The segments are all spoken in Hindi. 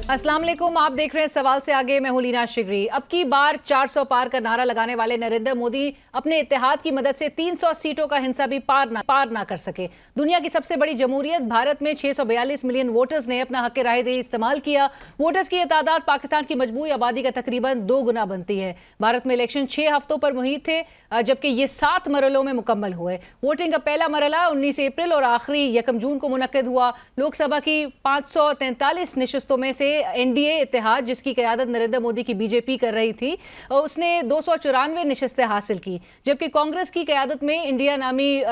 अस्सलाम वालेकुम, आप देख रहे हैं सवाल से आगे। मैं हूं लीना शिगरी। अब की बार 400 पार का नारा लगाने वाले नरेंद्र मोदी अपने इत्तेहाद की मदद से 300 सीटों का हिस्सा भी पार ना कर सके। दुनिया की सबसे बड़ी जमहूरियत भारत में 642 मिलियन वोटर्स ने अपना हक राय-दही इस्तेमाल किया। वोटर्स की यह तादाद पाकिस्तान की मजमूई आबादी का तकरीबन 2 गुना बनती है। भारत में इलेक्शन 6 हफ्तों पर मुहित थे, जबकि ये 7 मरलों में मुकम्मल हुए। वोटिंग का पहला मरला 19 अप्रैल और आखिरी 1 जून को मुनक्किद हुआ। लोकसभा की 543 नशिस्तों में से एनडीए इत्तेहाद, जिसकी क़यादत नरेंद्र मोदी की बीजेपी कर रही थी, उसने 294 नशिस्तें हासिल की, जबकि कांग्रेस की क़यादत में इंडिया नामी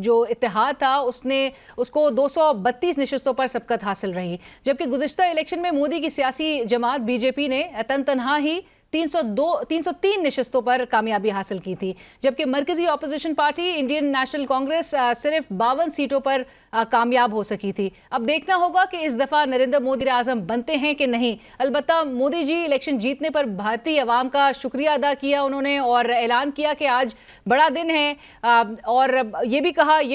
जो इत्तेहाद था उसको 232 नशिस्तों पर सबकत हासिल रही। जबकि गुज़िश्ता इलेक्शन में मोदी की सियासी जमात बीजेपी ने तनहा ही 303 नशिस्तों पर कामयाबी हासिल की थी, जबकि मरकजी opposition party Indian national Congress सिर्फ 52 सीटों पर कामयाब हो सकी थी। अब देखना होगा कि इस दफ़ा नरेंद्र मोदी आज़म बनते हैं कि नहीं। अलबत्ता मोदी जी इलेक्शन जीतने पर भारतीय अवाम का शुक्रिया अदा किया उन्होंने और ऐलान किया कि आज बड़ा दिन है, और ये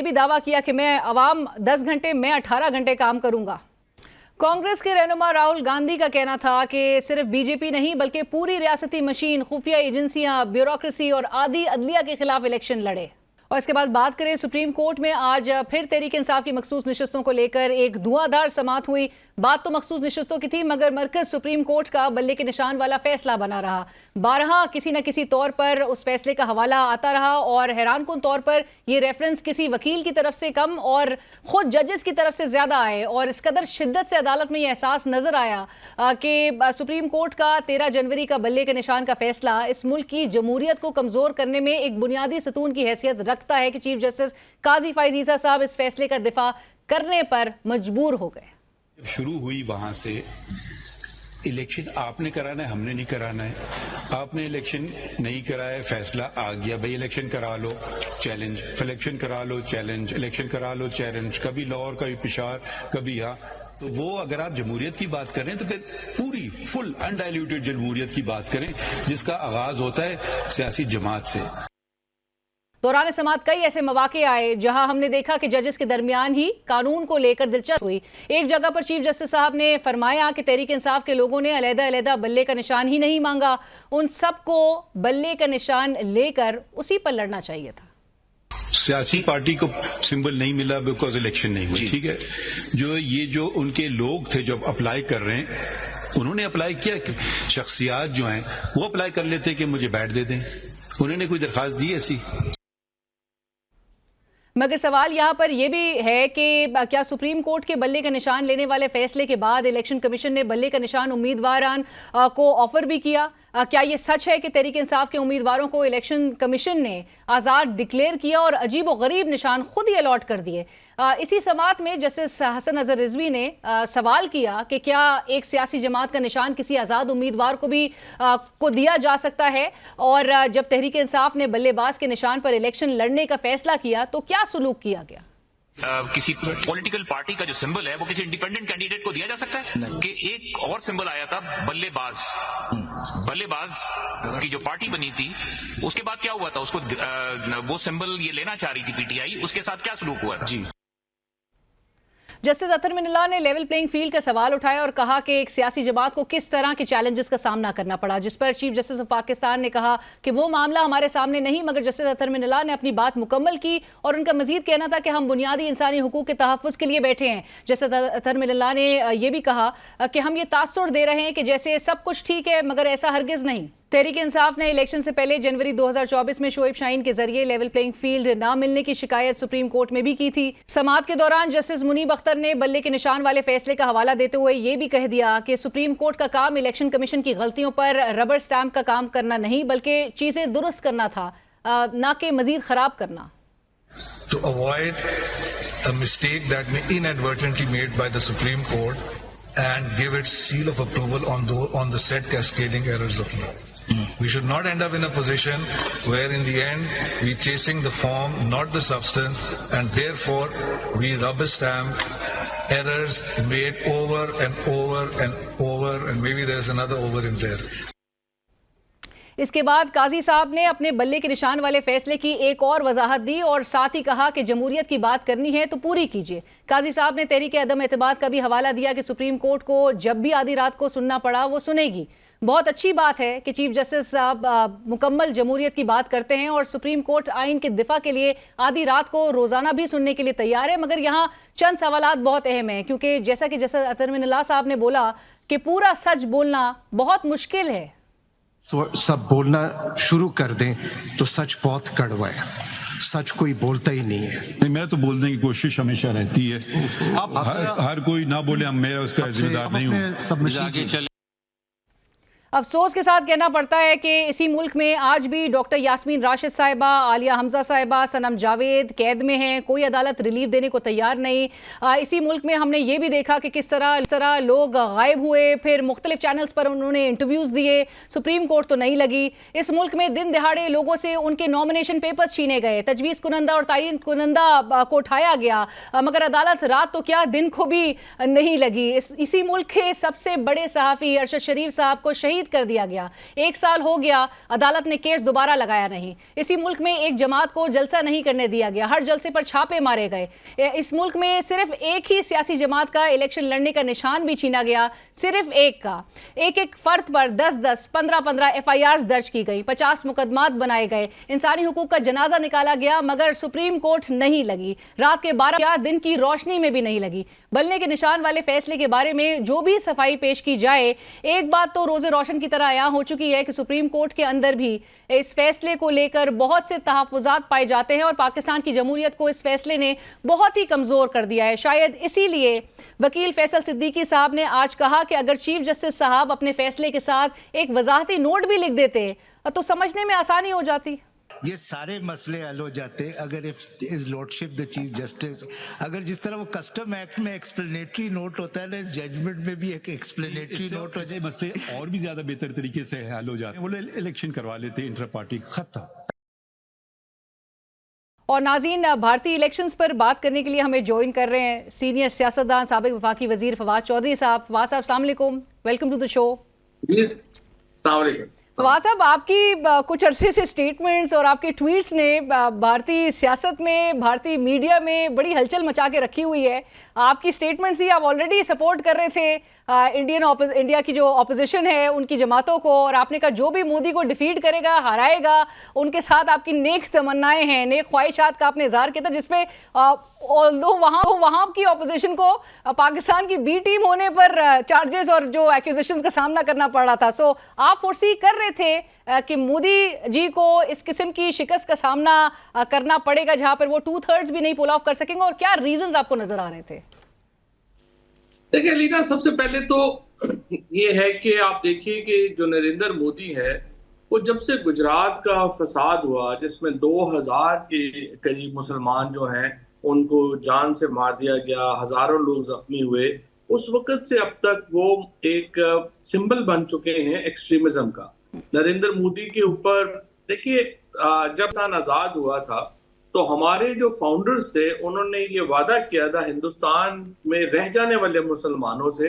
भी दावा किया कि मैं अवाम 10 घंटे, मैं 18 घंटे काम करूँगा। कांग्रेस के रहनुमा राहुल गांधी का कहना था कि सिर्फ बीजेपी नहीं बल्कि पूरी रियासती मशीन, खुफिया एजेंसियां, ब्यूरोक्रेसी और आधी अदलिया के खिलाफ इलेक्शन लड़े। और इसके बाद बात करें, सुप्रीम कोर्ट में आज फिर तहरीक इंसाफ की मखसूस नशिस्तों को लेकर एक धुआंधार समाअत हुई। बात तो मखसूस नशिस्तों की थी, मगर मरकज सुप्रीम कोर्ट का बल्ले के निशान वाला फैसला बना रहा। 12 किसी न किसी तौर पर उस फैसले का हवाला आता रहा, और हैरानकुन तौर पर यह रेफरेंस किसी वकील की तरफ से कम और खुद जजेस की तरफ से ज्यादा आए। और इस कदर शिद्दत से अदालत में यह एहसास नजर आया कि सुप्रीम कोर्ट का 13 जनवरी का बल्ले के निशान का फैसला इस मुल्क की जमहूरियत को कमजोर करने में एक बुनियादी सतून की हैसियत रखता है कि चीफ जस्टिस काजी फैज ईसा साहब इस फैसले का दिफा करने पर मजबूर हो गए। शुरू हुई वहां से इलेक्शन आपने कराना है, हमने नहीं कराना है। आपने इलेक्शन नहीं कराया, फैसला आ गया भाई इलेक्शन करा लो, चैलेंज, इलेक्शन करा लो, चैलेंज, इलेक्शन करा लो, चैलेंज, कभी लाहौर, कभी पिशावर, कभी यहाँ। तो वो अगर आप जमहूरियत की बात करें तो फिर पूरी फुल अनडाइल्यूटेड जमहूरियत की बात करें, जिसका आगाज होता है सियासी जमात से। दौरान समाअत कई ऐसे मौके आए जहां हमने देखा कि जजेस के दरमियान ही कानून को लेकर दिलचस्पी हुई। एक जगह पर चीफ जस्टिस साहब ने फरमाया कि तहरीक इंसाफ के लोगों ने अलग-अलग बल्ले का निशान ही नहीं मांगा, उन सबको बल्ले का निशान लेकर उसी पर लड़ना चाहिए था। सियासी पार्टी को सिंबल नहीं मिला बिकॉज इलेक्शन नहीं हुई, ठीक है। जो उनके लोग थे जो अप्लाई कर रहे हैं, उन्होंने अप्लाई किया कि शख्सियात जो हैं वो अप्लाई कर लेते कि मुझे बैठ दे दें, उन्होंने कोई दरखास्त दी ऐसी। मगर सवाल यहाँ पर यह भी है कि क्या सुप्रीम कोर्ट के बल्ले का निशान लेने वाले फैसले के बाद इलेक्शन कमीशन ने बल्ले का निशान उम्मीदवारान को ऑफर भी किया? क्या ये सच है कि तहरीक इंसाफ के उम्मीदवारों को इलेक्शन कमीशन ने आज़ाद डिक्लेयर किया और अजीब व गरीब निशान खुद ही अलॉट कर दिए? इसी समाअत में जस्टिस हसन अजहर रिजवी ने सवाल किया कि क्या एक सियासी जमात का निशान किसी आज़ाद उम्मीदवार को दिया जा सकता है? और जब तहरीक इंसाफ ने बल्लेबाज के निशान पर इलेक्शन लड़ने का फैसला किया तो क्या सलूक किया गया? किसी पॉलिटिकल पार्टी का जो सिंबल है वो किसी इंडिपेंडेंट कैंडिडेट को दिया जा सकता है? कि एक और सिंबल आया था बल्लेबाज की जो पार्टी बनी थी, उसके बाद क्या हुआ था? उसको वो सिंबल ये लेना चाह रही थी पीटीआई, उसके साथ क्या सलूक हुआ था? जी, जस्टिस अतहर मिनल्ला ने लेवल प्लेइंग फील्ड का सवाल उठाया और कहा कि एक सियासी जमात को किस तरह के चैलेंजेस का सामना करना पड़ा, जिस पर चीफ जस्टिस ऑफ पाकिस्तान ने कहा कि वो मामला हमारे सामने नहीं। मगर जस्टिस अतहर मिनल्ला ने अपनी बात मुकम्मल की और उनका मजीद कहना था कि हम बुनियादी इंसानी हुकूक के तहफ़्फ़ुज़ के लिए बैठे हैं। जस्टिस अतहर मिनल्ला ने यह भी कहा कि हम ये तासुर दे रहे हैं कि जैसे सब कुछ ठीक है, मगर ऐसा हरगिज़ नहीं। तहरीक इंसाफ ने इलेक्शन से पहले जनवरी 2024 में शोएब शाहीन के जरिए लेवल प्लेइंग फील्ड ना मिलने की शिकायत सुप्रीम कोर्ट में भी की थी। समाअत के दौरान जस्टिस मुनीब अख्तर ने बल्ले के निशान वाले फैसले का हवाला देते हुए ये भी कह दिया कि सुप्रीम कोर्ट का काम इलेक्शन कमीशन की गलतियों पर रबर स्टैंप का काम करना नहीं, बल्कि चीजें दुरुस्त करना था, ना कि मजीद खराब करना। To avoid a mistake that may inadvertently made by the Supreme Court and give its seal of approval on the said cascading errors of law. We should not end up in a position where in the end we're chasing the form, not the substance, and therefore we rubber stamp errors made over and over and over, and maybe there's another over in there. इसके बाद काजी साहब ने अपने बल्ले के निशान वाले फैसले की एक और वजाहत दी और साथ ही कहा कि जमहूरियत की बात करनी है तो पूरी कीजिए। काजी साहब ने तहरीक अदम एतमाद का भी हवाला दिया कि सुप्रीम कोर्ट को जब भी आधी रात को सुनना पड़ा वो सुनेगी। बहुत अच्छी बात है कि चीफ जस्टिस साहब मुकम्मल जमहूरियत की बात करते हैं और सुप्रीम कोर्ट आइन के दिफा के लिए आधी रात को रोजाना भी सुनने के लिए तैयार है। मगर यहाँ चंद सवालात बहुत अहम हैं, क्योंकि जैसा अतर मिनल्लाह साहब ने बोला कि पूरा सच बोलना बहुत मुश्किल है। सब बोलना शुरू कर दें तो सच बहुत कड़वा है, सच कोई बोलता ही नहीं है। नहीं, मैं तो बोलने की कोशिश हमेशा रहती है। हर कोई ना बोले, मेरा उसका जिम्मेदार नहीं हूँ। अफसोस के साथ कहना पड़ता है कि इसी मुल्क में आज भी डॉक्टर यास्मीन राशिद साहिबा, आलिया हमजा साहिबा, सनम जावेद कैद में हैं। कोई अदालत रिलीफ देने को तैयार नहीं। इसी मुल्क में हमने ये भी देखा कि किस तरह लोग गायब हुए, फिर मुख्तलिफ चैनल्स पर उन्होंने इंटरव्यूज़ दिए। सुप्रीम कोर्ट तो नहीं लगी। इस मुल्क में दिन दिहाड़े लोगों से उनके नॉमिनेशन पेपर्स छीने गए, तजवीज़ कुनंदा और तयन कुनंदा को उठाया गया, मगर अदालत रात तो क्या दिन को भी नहीं लगी। इसी मुल्क के सबसे बड़े सहाफ़ी अरशद शरीफ साहब को शहीद कर दिया गया। 1 साल हो गया, अदालत ने केस दोबारा लगाया नहीं। इसी मुल्क में एक जमात को जलसा नहीं करने दिया गया, हर जलसे पर छापे मारे गए। इस मुल्क में सिर्फ एक ही सियासी जमात का इलेक्शन लड़ने का निशान भी छीना गया, सिर्फ एक का। एक फर्द पर 10-10, 15-15 FIRs दर्ज की गई, 50 मुकदमात बनाए गए, इंसानी हुकूक का जनाजा निकाला गया, मगर सुप्रीम कोर्ट नहीं लगी। रात के 12 या दिन की रोशनी में भी नहीं लगी। बल्ले के निशान वाले फैसले के बारे में जो भी सफाई पेश की जाए, एक बात तो रोज़े रोशन की तरह आया हो चुकी है कि सुप्रीम कोर्ट के अंदर भी इस फैसले को लेकर बहुत से तहफ़्फ़ुज़ात पाए जाते हैं और पाकिस्तान की जमहूरियत को इस फैसले ने बहुत ही कमज़ोर कर दिया है। शायद इसीलिए वकील फैसल सिद्दीकी साहब ने आज कहा कि अगर चीफ जस्टिस साहब अपने फैसले के साथ एक वजाहती नोट भी लिख देते तो समझने में आसानी हो जाती। ये सारे मसले हल हो जाते अगर is lordship the chief justice, अगर जिस तरह वो कस्टम एक्ट में एक्सप्लेनेटरी नोट होता है ना, इस जजमेंट में भी एक एक्सप्लेनेटरी नोट हो जाए, मसले और भी ज्यादा बेहतर तरीके से हल हो जाते हैं। बोले इलेक्शन करवा लेते, इंटर पार्टी खत्म। और नाज़रीन, भारतीय इलेक्शंस पर बात करने के लिए हमें ज्वाइन कर रहे हैं सीनियर सियासतदान साबिक वफाकी वजीर फवाद चौधरी साहब। फवाद साहब, अस्सलाम वालेकुम, welcome to the show. Fawad साहब, आपकी कुछ अरसे से स्टेटमेंट्स और आपके ट्वीट्स ने भारतीय सियासत में, भारतीय मीडिया में बड़ी हलचल मचा के रखी हुई है। आपकी स्टेटमेंट्स थी, आप ऑलरेडी सपोर्ट कर रहे थे इंडिया की जो ऑपोजिशन है उनकी जमातों को, और आपने कहा जो भी मोदी को डिफीट करेगा, हराएगा, उनके साथ आपकी नेक तमन्नाएं हैं, नेक ख्वाहिशात का आपने इज़हार किया था, जिसमें वहाँ की ऑपोजिशन को पाकिस्तान की बी टीम होने पर चार्जेस और जो एक्यूजेशंस का सामना करना पड़ रहा था। सो आप फोर्सी कर रहे थे कि मोदी जी को इस किस्म की शिकस्त का सामना करना पड़ेगा जहां पर वो 2/3 भी नहीं पुल ऑफ कर सकेंगे, और क्या रीजंस आपको नजर आ रहे थे? देखिए लीना, सबसे पहले तो ये है कि आप देखिए कि जो नरेंद्र मोदी है, वो जब से गुजरात का फसाद हुआ जिसमें 2000 के करीब मुसलमान जो हैं उनको जान से मार दिया गया, हजारों लोग जख्मी हुए, उस वक्त से अब तक वो एक सिंबल बन चुके हैं एक्सट्रीमिज्म का। नरेंद्र मोदी के ऊपर देखिए, जब पाकिस्तान आजाद हुआ था तो हमारे जो फाउंडर्स थे उन्होंने ये वादा किया था हिंदुस्तान में रह जाने वाले मुसलमानों से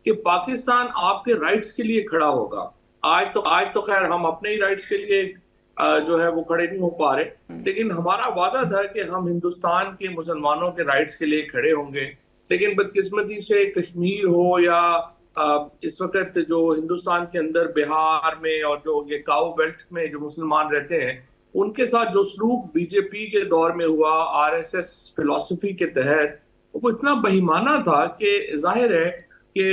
कि पाकिस्तान आपके राइट्स के लिए खड़ा होगा। आज तो खैर हम अपने ही राइट्स के लिए जो है वो खड़े नहीं हो पा रहे, लेकिन हमारा वादा था कि हम हिंदुस्तान के मुसलमानों के राइट्स के लिए खड़े होंगे। लेकिन बदकिस्मती से कश्मीर हो या इस वक्त जो हिंदुस्तान के अंदर बिहार में और जो ये काऊ बेल्ट में जो मुसलमान रहते हैं, उनके साथ जो सलूक बीजेपी के दौर में हुआ, RSS फिलॉसफी के तहत, वो इतना बेईमाना था कि जाहिर है कि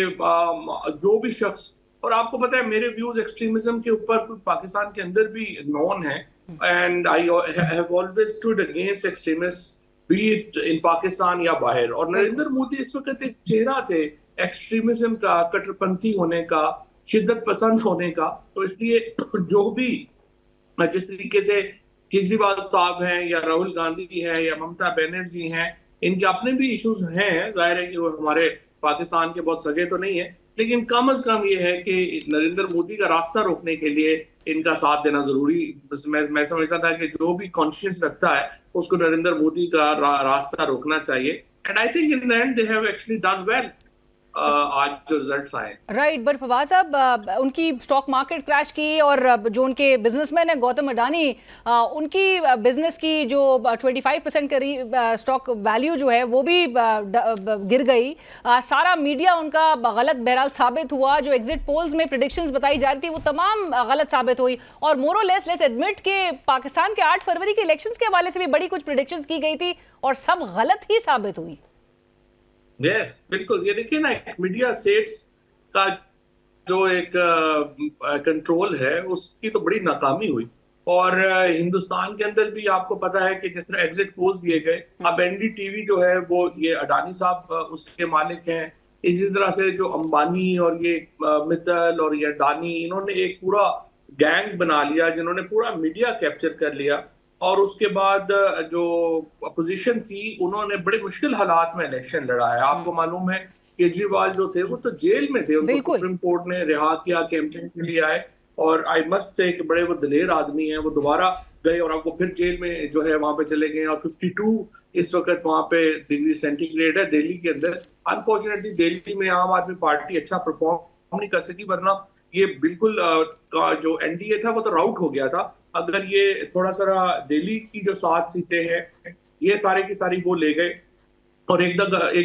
जो भी शख्स, और आपको पता है मेरे व्यूज एक्सट्रीमिज्म के ऊपर पाकिस्तान के अंदर भी नॉन है, and I have always stood against extremist B it in Pakistan या बाहर। और नरेंद्र मोदी इस वक्त एक चेहरा थे एक्सट्रीमिज्म का, कट्टरपंथी होने का, शिद्दत पसंद होने का। तो इसलिए जो भी जिस तरीके से केजरीवाल साहब हैं या राहुल गांधी हैं या ममता बनर्जी हैं, इनके अपने भी इश्यूज हैं, जाहिर है कि वो हमारे पाकिस्तान के बहुत सगे तो नहीं है, लेकिन कम से कम ये है कि नरेंद्र मोदी का रास्ता रोकने के लिए इनका साथ देना जरूरी। बस मैं समझता था कि जो भी कॉन्शियस रखता है उसको नरेंद्र मोदी का रास्ता रोकना चाहिए, and I think in the and they have actually done well. आज जो रिजल्ट्स आए। राइट, बट फवाद साहब, उनकी स्टॉक मार्केट क्रैश की और जो उनके बिजनेसमैन है गौतम अडानी, उनकी बिजनेस की जो 25% करीब स्टॉक वैल्यू जो है वो भी गिर गई। सारा मीडिया उनका गलत बहरहाल साबित हुआ। जो एग्जिट पोल्स में प्रेडिक्शंस बताई जा रही थी वो तमाम गलत साबित हुई। और मोर और लेट्स एडमिट के पाकिस्तान के 8 फरवरी के इलेक्शंस के हवाले से भी बड़ी कुछ प्रेडिक्शंस की गई थी और सब गलत ही साबित हुई। यस, बिल्कुल। ये देखिए ना, मीडिया सेट्स का जो एक कंट्रोल है उसकी तो बड़ी नाकामी हुई। और हिंदुस्तान के अंदर भी आपको पता है कि जिस तरह एग्जिट पोल्स दिए गए, अब एनडीटीवी जो है वो ये अडानी साहब उसके मालिक हैं। इसी तरह से जो अंबानी और ये मित्तल और ये अडानी, इन्होंने एक पूरा गैंग बना लिया जिन्होंने पूरा मीडिया कैप्चर कर लिया। और उसके बाद जो अपोजिशन थी उन्होंने बड़े मुश्किल हालात में इलेक्शन लड़ा है। आपको मालूम है केजरीवाल जो थे वो तो जेल में थे, उनको सुप्रीम कोर्ट ने रिहा किया, कैंपेन के लिए आए। और आई मस्ट से कि बड़े वो दिलेर आदमी हैं, वो दोबारा गए और आपको फिर जेल में जो है वहां पे चले गए। और 52 इस वक्त वहां पे डिग्री सेंटीग्रेड है दिल्ली के अंदर। अनफॉर्चुनेटली दिल्ली में आम आदमी पार्टी अच्छा परफॉर्म नहीं कर सकी, वरना ये बिल्कुल जो एनडीए था वो तो राउट हो गया था। अगर ये थोड़ा सा दिल्ली की जो 7 सीटें हैं ये सारे की सारी वो ले गए और एक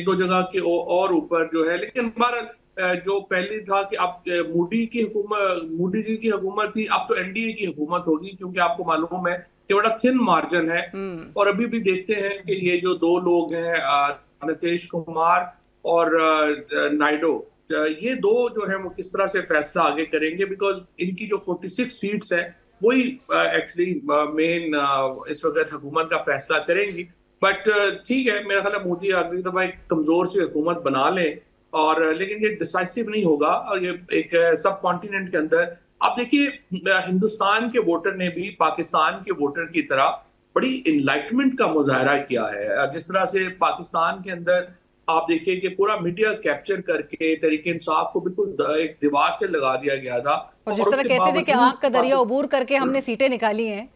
दो जगह के और ऊपर जो है। लेकिन हमारा जो पहले था कि अब मोदी जी की हुकूमत थी, अब तो एनडीए की हुकूमत होगी, क्योंकि आपको मालूम है कि बड़ा थिन मार्जिन है। और अभी भी देखते हैं कि ये जो 2 लोग हैं नीतीश कुमार और नायडू, ये 2 जो है वो किस तरह से फैसला आगे करेंगे, बिकॉज इनकी जो 46 सीट्स है वही एक्चुअली मेन इस वक्त हुकूमत का फैसला करेंगी। बट ठीक है, मेरा ख्याल है मोदी अगली दफा एक कमजोर सी हुकूमत बना ले, और लेकिन ये डिसाइसिव नहीं होगा। और ये एक सब कॉन्टिनेंट के अंदर आप देखिए हिंदुस्तान के वोटर ने भी पाकिस्तान के वोटर की तरह बड़ी इनलाइटमेंट का मुजाहरा किया है। जिस तरह से पाकिस्तान के अंदर आप देखिए कि पूरा मीडिया कैप्चर करके तरीके इंसाफ को बिल्कुल एक दीवार से लगा दिया गया था। और जिस तरह कहते थे कि आंख का दरिया उबूर करके हमने सीटें निकाली हैं।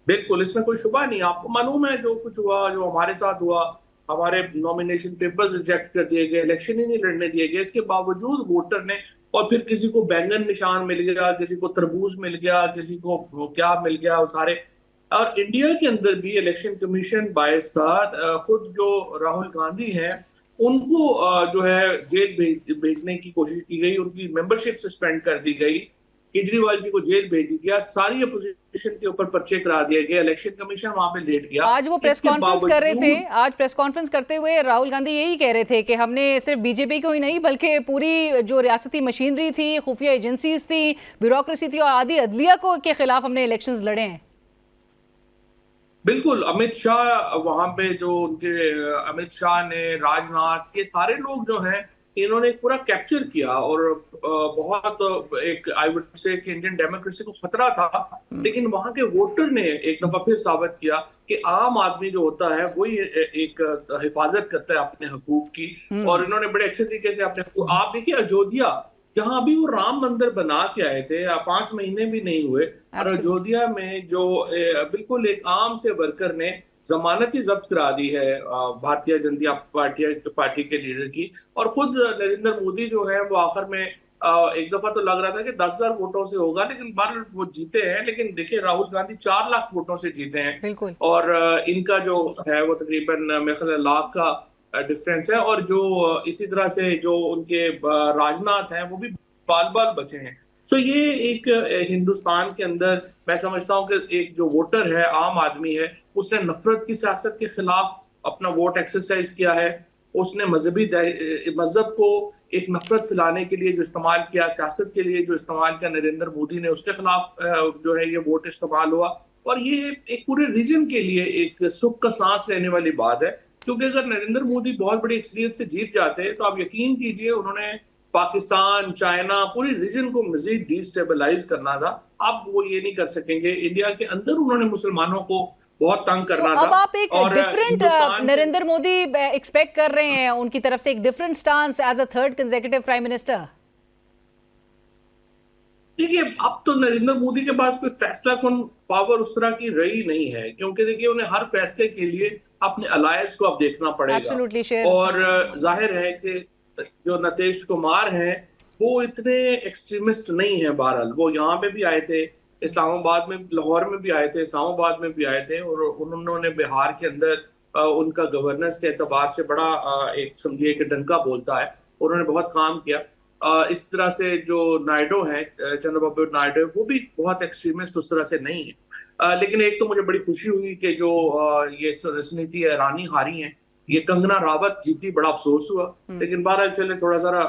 बिल्कुल, इसमें कोई शुबा नहीं। आपको मालूम है जो कुछ हुआ, जो हमारे साथ हुआ, हमारे नॉमिनेशन पेपर्स रिजेक्ट कर दिए गए, इलेक्शन ही नहीं लड़ने दिए गए। इसके बावजूद वोटर ने, और फिर किसी को बैंगन निशान मिल गया, किसी को तरबूज मिल गया, किसी को क्या मिल गया, वो सारे। और इंडिया के अंदर भी इलेक्शन कमीशन बाय साथ खुद जो राहुल गांधी हैं उनको जो है जेल भेजने की कोशिश की गई, उनकी मेंबरशिप सस्पेंड कर दी गई, केजरीवाल जी को जेल भेज दिया, सारी अपोजिशन के ऊपर पर्चे करा दिए गए, इलेक्शन कमीशन वहां पे लेट गया। आज वो प्रेस कॉन्फ्रेंस कर रहे थे, आज प्रेस कॉन्फ्रेंस करते हुए राहुल गांधी यही कह रहे थे कि हमने सिर्फ बीजेपी को ही नहीं बल्कि पूरी जो रियासती मशीनरी थी, खुफिया एजेंसीज थी, ब्यूरोक्रेसी थी और आदि अदलिया को के खिलाफ हमने इलेक्शंस लड़े हैं। बिल्कुल, अमित शाह वहां पे जो उनके अमित शाह ने, राजनाथ, ये सारे लोग जो हैं इन्होंने पूरा कैप्चर किया। और बहुत एक आई वुड से कि इंडियन डेमोक्रेसी को खतरा था, लेकिन वहां के वोटर ने एक दफा फिर साबित किया कि आम आदमी जो होता है वही एक हिफाजत करता है अपने हकूक की। और इन्होंने बड़े अच्छे तरीके से अपने, आप देखिए अयोध्या, जहां अभी वो राम मंदिर बना के आए थे, 5 महीने भी नहीं हुए, और अयोध्या में जो बिल्कुल एक आम से वर्कर ने जमानत ही जब्त करा दी है भारतीय जनता पार्टी के लीडर की। और खुद नरेंद्र मोदी जो है वो आखिर में एक दफा तो लग रहा था कि 10,000 वोटों से होगा, लेकिन बार वो जीते हैं। लेकिन देखिए राहुल गांधी 4 लाख वोटों से जीते हैं, और इनका जो है वो तकरीबन मेरे ख्याल लाख का डिफरेंस है। और जो इसी तरह से जो उनके राजनाथ हैं वो भी बाल बचे हैं। सो ये एक हिंदुस्तान के अंदर मैं समझता हूँ कि एक जो वोटर है, आम आदमी है, उसने नफरत की सियासत के खिलाफ अपना वोट एक्सरसाइज किया है। उसने मजहब को एक नफरत फैलाने के लिए जो इस्तेमाल किया, सियासत के लिए जो इस्तेमाल किया नरेंद्र मोदी ने, उसके खिलाफ जो है ये वोट इस्तेमाल हुआ। और ये एक पूरे रीजन के लिए एक सुख का सांस लेने वाली बात है, क्योंकि अगर नरेंद्र मोदी बहुत बड़ी अक्सरियत से जीत जाते तो आप यकीन कीजिए उन्होंने पाकिस्तान, चाइना, पूरी रीजन को मजीद डिस्टेबलाइज करना था। अब वो ये नहीं कर सकेंगे। इंडिया के अंदर उन्होंने मुसलमानों को बहुत तंग करना था। अब आप एक डिफरेंट नरेंद्र मोदी एक्सपेक्ट कर रहे हैं उनकी तरफ से, एक different stance as a 3rd consecutive prime minister? देखिए अब तो नरेंद्र मोदी के पास कोई फैसला कौन पावर उस तरह की रही नहीं है, क्योंकि देखिए उन्हें हर फैसले के लिए अपने अलायंस को अब देखना पड़ेगा। और जाहिर है कि जो नीतीश कुमार हैं वो इतने एक्सट्रीमिस्ट नहीं है। बहरहाल वो यहाँ पे भी आए थे, इस्लामाबाद में, लाहौर में भी आए थे, इस्लामाबाद में भी आए थे, और उन्होंने बिहार के अंदर उनका गवर्नेंस के एतबार से बड़ा एक समझिए कि डंका बोलता है, उन्होंने बहुत काम किया। इस तरह से जो नायडू हैं, चंद्रबाबू नायडू, वो भी बहुत एक्सट्रीमिस्ट उस तरह से नहीं है। लेकिन एक तो मुझे बड़ी खुशी हुई कि जो ये स्मृति ईरानी हारी हैं, ये कंगना रावत जीती, बड़ा अफसोस हुआ। लेकिन बहरहाल चले थोड़ा सारा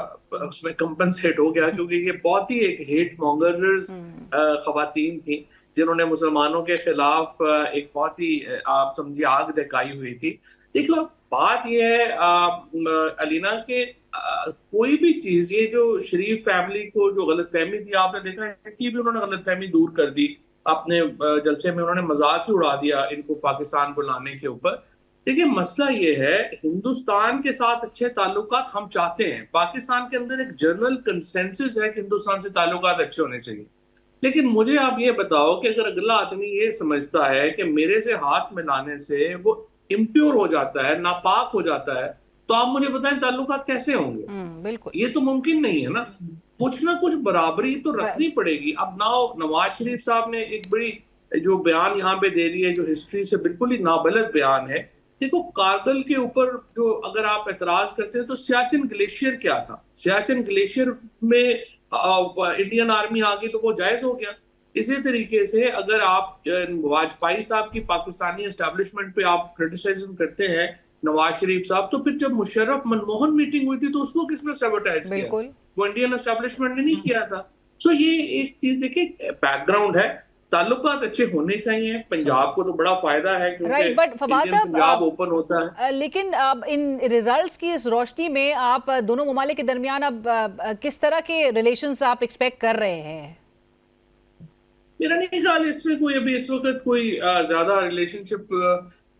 उसमें कंपनसेट हो गया, क्योंकि ये बहुत ही एक हेट मॉन्गर्स खवातीन थी जिन्होंने मुसलमानों के खिलाफ एक बहुत ही आप समझिए आग दिखाई हुई थी। देखो बात यह है अलीना के कोई भी चीज, ये जो शरीफ फैमिली को जो गलतफहमी थी, आपने देखा है कि भी उन्होंने गलतफहमी दूर कर दी अपने जलसे में, उन्होंने मजाक ही उड़ा दिया इनको पाकिस्तान बुलाने के ऊपर। देखिए मसला ये है, हिंदुस्तान के साथ अच्छे ताल्लुकात हम चाहते हैं, पाकिस्तान के अंदर एक जनरल कंसेंसस है कि हिंदुस्तान से ताल्लुकात अच्छे होने चाहिए। लेकिन मुझे आप ये बताओ कि अगर अगला आदमी ये समझता है कि मेरे से हाथ मिलाने से वो इम्प्योर हो जाता है, नापाक हो जाता है, तो आप मुझे बताएं ताल्लुकात कैसे होंगे? बिल्कुल, ये तो मुमकिन नहीं है ना। कुछ ना कुछ बराबरी तो रखनी पड़ेगी। अब नवाज शरीफ साहब ने एक बड़ी जो बयान यहाँ पे दे दी है, जो हिस्ट्री से बिल्कुल ही नाबलद बयान है। देखो कारगिल के ऊपर जो अगर आप एतराज करते हैं तो सियाचिन ग्लेशियर क्या था? सियाचिन ग्लेशियर में इंडियन आर्मी आ गई तो वो जायज हो गया। इसी तरीके से अगर आप वाजपेयी साहब की पाकिस्तानी एस्टेब्लिशमेंट पे आप क्रिटिसिज्म करते हैं नवाज शरीफ साहब, तो फिर जब मुशर्रफ मनमोहन मीटिंग हुई थी तो उसको किसने सैबोटेज किया? वो इंडियन एस्टेब्लिशमेंट ने नहीं किया था। सो ये एक चीज देखिए, बैकग्राउंड है, ताल्लुकात अच्छे होने चाहिए। पंजाब को तो बड़ा फायदा है क्योंकि बट फवाद साहब पंजाब ओपन होता है। लेकिन अब इन रिजल्ट्स की इस रोशनी में आप दोनों ममालिक के दरमियान अब किस तरह के रिलेशंस आप एक्सपेक्ट कर रहे हैं? मेरा नहीं ख्याल इसमें कोई अभी इस वक्त कोई ज्यादा रिलेशनशिप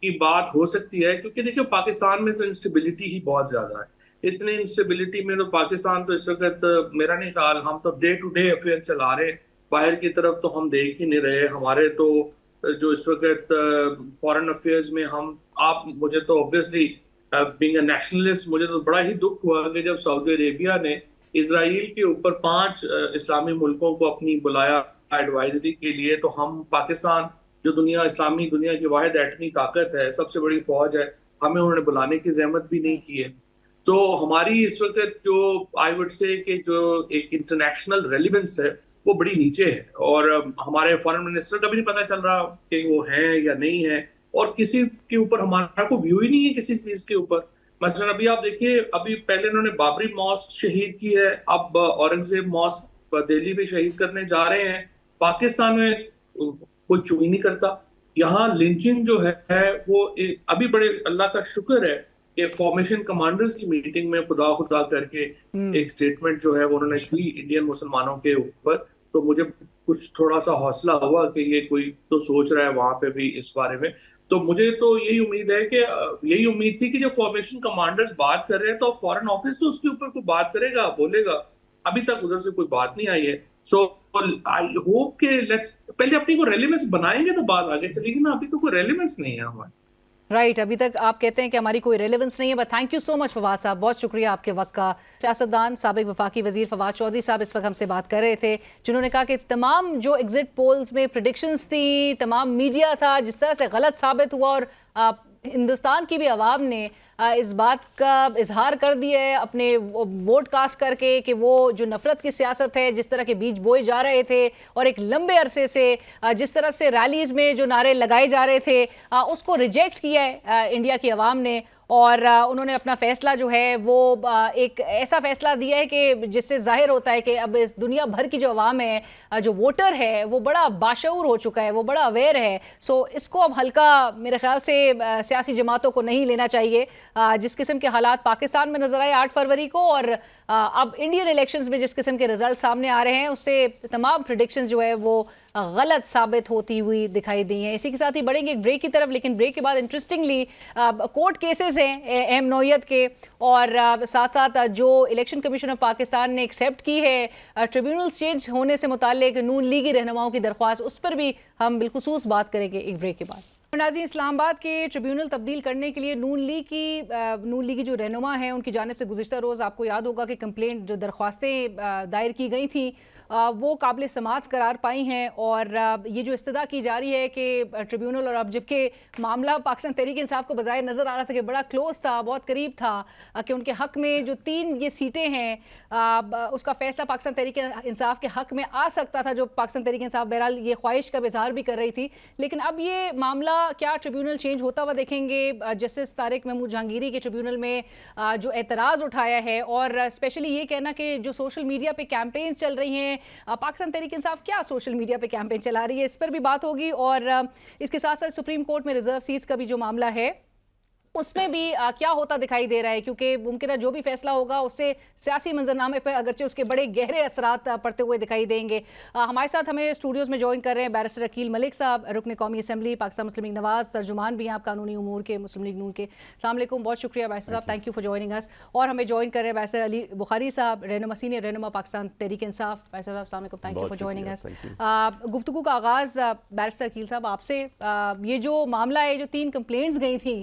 की बात हो सकती है, क्योंकि देखिए पाकिस्तान में तो इंस्टेबिलिटी ही बहुत ज्यादा है। इतनी इंस्टेबिलिटी में तो पाकिस्तान तो इस वक्त मेरा नहीं ख्याल, हम तो डे टू डे अफेयर चला रहे हैं, बाहर की तरफ तो हम देख ही नहीं रहे। हमारे तो जो इस वक्त फॉरेन अफेयर्स में मुझे तो ऑब्वियसली बीइंग अ नेशनलिस्ट, मुझे तो बड़ा ही दुख हुआ कि जब सऊदी अरेबिया ने इजराइल के ऊपर 5 इस्लामी मुल्कों को अपनी बुलाया एडवाइजरी के लिए, तो हम पाकिस्तान जो इस्लामी दुनिया की वाहिद एटमी ताकत है, सबसे बड़ी फौज है, हमें उन्होंने बुलाने की जहमत भी नहीं की है। तो हमारी इस वक्त जो आई वुड से कि जो एक इंटरनेशनल रेलिवेंस है वो बड़ी नीचे है, और हमारे फॉरेन मिनिस्टर का भी नहीं पता चल रहा कि वो है या नहीं है, और किसी के ऊपर हमारा कोई व्यू ही नहीं है किसी चीज के ऊपर। मसलन अभी आप देखिए, अभी पहले उन्होंने बाबरी मॉस्क शहीद की है, अब औरंगजेब मॉस्क दिल्ली में शहीद करने जा रहे हैं। पाकिस्तान में कोई चुई नहीं करता। यहाँ लिंचिंग जो है वो अभी बड़े अल्लाह का शुक्र है कि फॉर्मेशन कमांडर्स की मीटिंग में खुदा करके एक स्टेटमेंट जो है वो उन्होंने दी इंडियन मुसलमानों के ऊपर, तो मुझे कुछ थोड़ा सा हौसला हुआ कि ये कोई तो सोच रहा है वहां पे भी इस बारे में। तो मुझे तो यही उम्मीद है कि यही उम्मीद थी कि जब फॉर्मेशन कमांडर्स बात कर रहे हैं तो फॉरेन ऑफिस तो उसके ऊपर कोई बात करेगा, बोलेगा। अभी तक उधर से कोई बात नहीं आई है। सो आई होप कि लेट्स पहले अपनी को रेलेवेंस बनाएंगे तो बात आगे चलेगी ना। अभी तो कोई रेलेवेंस नहीं है हमारी। राइट, अभी तक आप कहते हैं कि हमारी कोई रेलेवेंस नहीं है, but thank you so much Fawad साहब, बहुत शुक्रिया आपके वक्त का। सियासतदान साबिक वफाकी वजीर फवाद चौधरी साहब इस वक्त हमसे बात कर रहे थे, जिन्होंने कहा कि तमाम जो एग्जिट पोल्स में प्रेडिक्शंस थी, तमाम मीडिया था जिस तरह से गलत साबित हुआ, और हिंदुस्तान की भी आवाम ने इस बात का इजहार कर दिया है अपने वोट कास्ट करके कि वो जो नफरत की सियासत है, जिस तरह के बीज बोए जा रहे थे और एक लंबे अरसे से जिस तरह से रैलीज में जो नारे लगाए जा रहे थे उसको रिजेक्ट किया है इंडिया की आवाम ने। और उन्होंने अपना फैसला जो है वो एक ऐसा फैसला दिया है कि जिससे जाहिर होता है कि अब इस दुनिया भर की जो आवाम है, जो वोटर है, वो बड़ा बाशऊर हो चुका है, वो बड़ा अवेयर है। सो इसको अब हल्का मेरे ख्याल से सियासी जमातों को नहीं लेना चाहिए। जिस किस्म के हालात पाकिस्तान में नजर आए 8 फरवरी को, और अब इंडियन इलेक्शंस में जिस किस्म के रिजल्ट सामने आ रहे हैं, उससे तमाम प्रेडिक्शन जो है वो गलत साबित होती हुई दिखाई दी हैं। इसी के साथ ही बढ़ेंगे एक ब्रेक की तरफ, लेकिन ब्रेक के बाद इंटरेस्टिंगली कोर्ट केसेस हैं अहम नौयत के, और साथ साथ जो इलेक्शन कमीशन ऑफ पाकिस्तान ने एक्सेप्ट की है ट्रिब्यूनल चेंज होने से मुताल्लिक नून लीगी रहनुमाओं की दरख्वास्त, उस पर भी हम बिलखुसूस बात करेंगे एक ब्रेक के बाद। नाज़रीन, इस्लामाबाद के ट्रिब्यूनल तब्दील करने के लिए नून लीग की जो रहनुमा है उनकी जानिब से गुज़िश्ता रोज़ आपको याद होगा कि कंप्लेंट जो दरख्वास्तें दायर की गई थी वो काबिल समात करार पाई हैं और ये जो इस्तदा की जा रही है कि ट्रिब्यूनल, और अब जबकि मामला पाकिस्तान तहरीक इंसाफ को बजाय नज़र आ रहा था कि बड़ा क्लोज था, बहुत करीब था कि उनके हक़ में जो 3 ये सीटें हैं उसका फ़ैसला पाकिस्तान तहरीक इंसाफ के हक़ में आ सकता था, जो पाकिस्तान तहरीक इंसाफ बहरहाल ये ख्वाहिश का इज़हार भी कर रही थी। लेकिन अब ये मामला क्या ट्रिब्यूनल चेंज होता हुआ देखेंगे? जस्टिस तारिक महमूद जहांगीरी के ट्रिब्यूनल में जो एतराज़ उठाया है और स्पेशली ये कहना कि जो सोशल मीडिया पे कैंपेन्स चल रही हैं, पाकिस्तान तहरीक इंसाफ क्या सोशल मीडिया पे कैंपेन चला रही है, इस पर भी बात होगी। और इसके साथ साथ सुप्रीम कोर्ट में रिजर्व सीट्स का भी जो मामला है उसमें भी क्या होता दिखाई दे रहा है, क्योंकि मुमकिन है जो भी फैसला होगा उससे सियासी मंजरनामे पर अगरचे उसके बड़े गहरे असरात पड़ते हुए दिखाई देंगे। हमारे साथ हमें स्टूडियोज़ में ज्वाइन कर रहे हैं बैरिस्टर अकील मलिक साहब, रुकन कौमी असम्बली पाकिस्तान मुस्लिम लीग नवाज़, तर्जुमान भी हैं आप कानूनी उमूर के मुस्लिम लीग नून के। अस्सलाम वालेकुम, बहुत शुक्रिया बैरिस्टर साहब, thank you for joining us. और हमें ज्वाइन कर रहे हैं बैरिस्टर अली बुखारी साहब, रहनुमा सीनियर रहनुमा पाकिस्तान तहरीक इंसाफ। बैरिस्टर साहब अस्सलाम वालेकुम, thank you for joining us. गुफ्तगू का आगाज़ बैरिस्टर अकील साहब आपसे, ये जो मामला है, जो 3 कंप्लेंट्स गई थी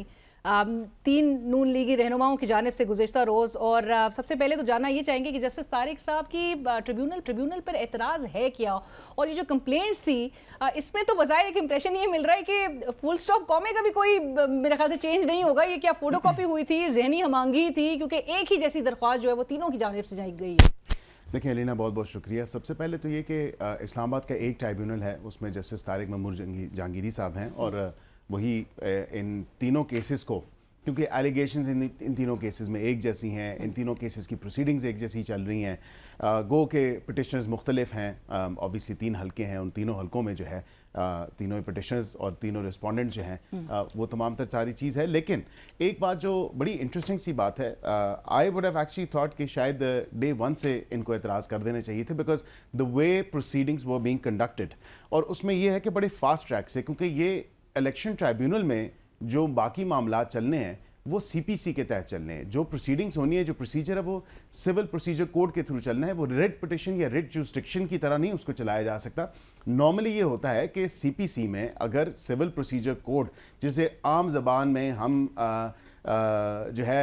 3 नून लीगी रहनुमाओं की जानिब से गुज़िश्ता रोज़, और सबसे पहले तो जानना ये चाहेंगे कि जस्टिस तारिक साहब की ट्रिब्यूनल पर एतराज़ है क्या, और ये जो कंप्लेंट्स थी इसमें तो बज़ाहिर एक इंप्रेशन ये मिल रहा है कि फुल स्टॉप कॉमे का भी कोई मेरे ख्याल से चेंज नहीं होगा। ये क्या फोटोकॉपी हुई थी, जहनी हमांगी थी, क्योंकि एक ही जैसी दरख्वास्त जो है वो तीनों की जानिब से जाई गई है। देखिए अलीना, बहुत बहुत शुक्रिया। सबसे पहले तो ये कि इस्लामाबाद का एक ट्राइब्यूनल है, उसमें जस्टिस तारिक महमूद जहांगीरी साहब हैं, और वही इन तीनों केसेस को, क्योंकि एलिगेशंस इन तीनों केसेस में एक जैसी हैं, इन तीनों केसेस की प्रोसीडिंग्स एक जैसी चल रही हैं, गो के पिटिशनर्स मुख्तलिफ हैं, ऑब्वियसली 3 हलके हैं, उन तीनों हलकों में जो है तीनों पिटिशनर्स और तीनों रिस्पोंडेंट जो हैं वो तमाम तर सारी चीज़ है। लेकिन एक बात जो बड़ी इंटरेस्टिंग सी बात है, I would have actually thought कि शायद डे 1 से इनको एतराज़ कर देने चाहिए थे, because the way proceedings were being conducted, और उसमें ये है कि बड़े फास्ट ट्रैक से, क्योंकि ये इलेक्शन ट्राइब्यूनल में जो बाकी मामला चलने हैं वो सीपीसी के तहत चलने हैं, जो प्रोसीडिंग्स होनी है, जो प्रोसीजर है वो सिविल प्रोसीजर कोड के थ्रू चलना है, वो रिट पिटिशन या रिट जुरिस्डिक्शन की तरह नहीं उसको चलाया जा सकता। नॉर्मली ये होता है कि सीपीसी में अगर सिविल प्रोसीजर कोड, जिसे आम ज़बान में हम जो है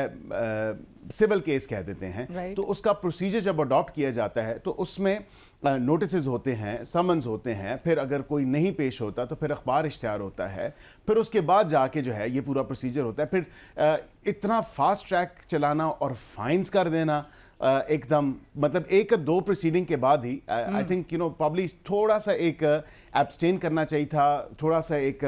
सिविल केस कह देते हैं, तो उसका प्रोसीजर जब अडॉप्ट किया जाता है तो उसमें नोटिसेस होते हैं, समन्स होते हैं, फिर अगर कोई नहीं पेश होता तो फिर अखबार इश्तिहार होता है, फिर उसके बाद जाके जो है ये पूरा प्रोसीजर होता है। फिर इतना फास्ट ट्रैक चलाना और फाइन्स कर देना एकदम, मतलब 1-2 प्रोसीडिंग के बाद ही आई थिंक प्रॉब्ली थोड़ा सा एक एब्सटेन करना चाहिए था, थोड़ा सा एक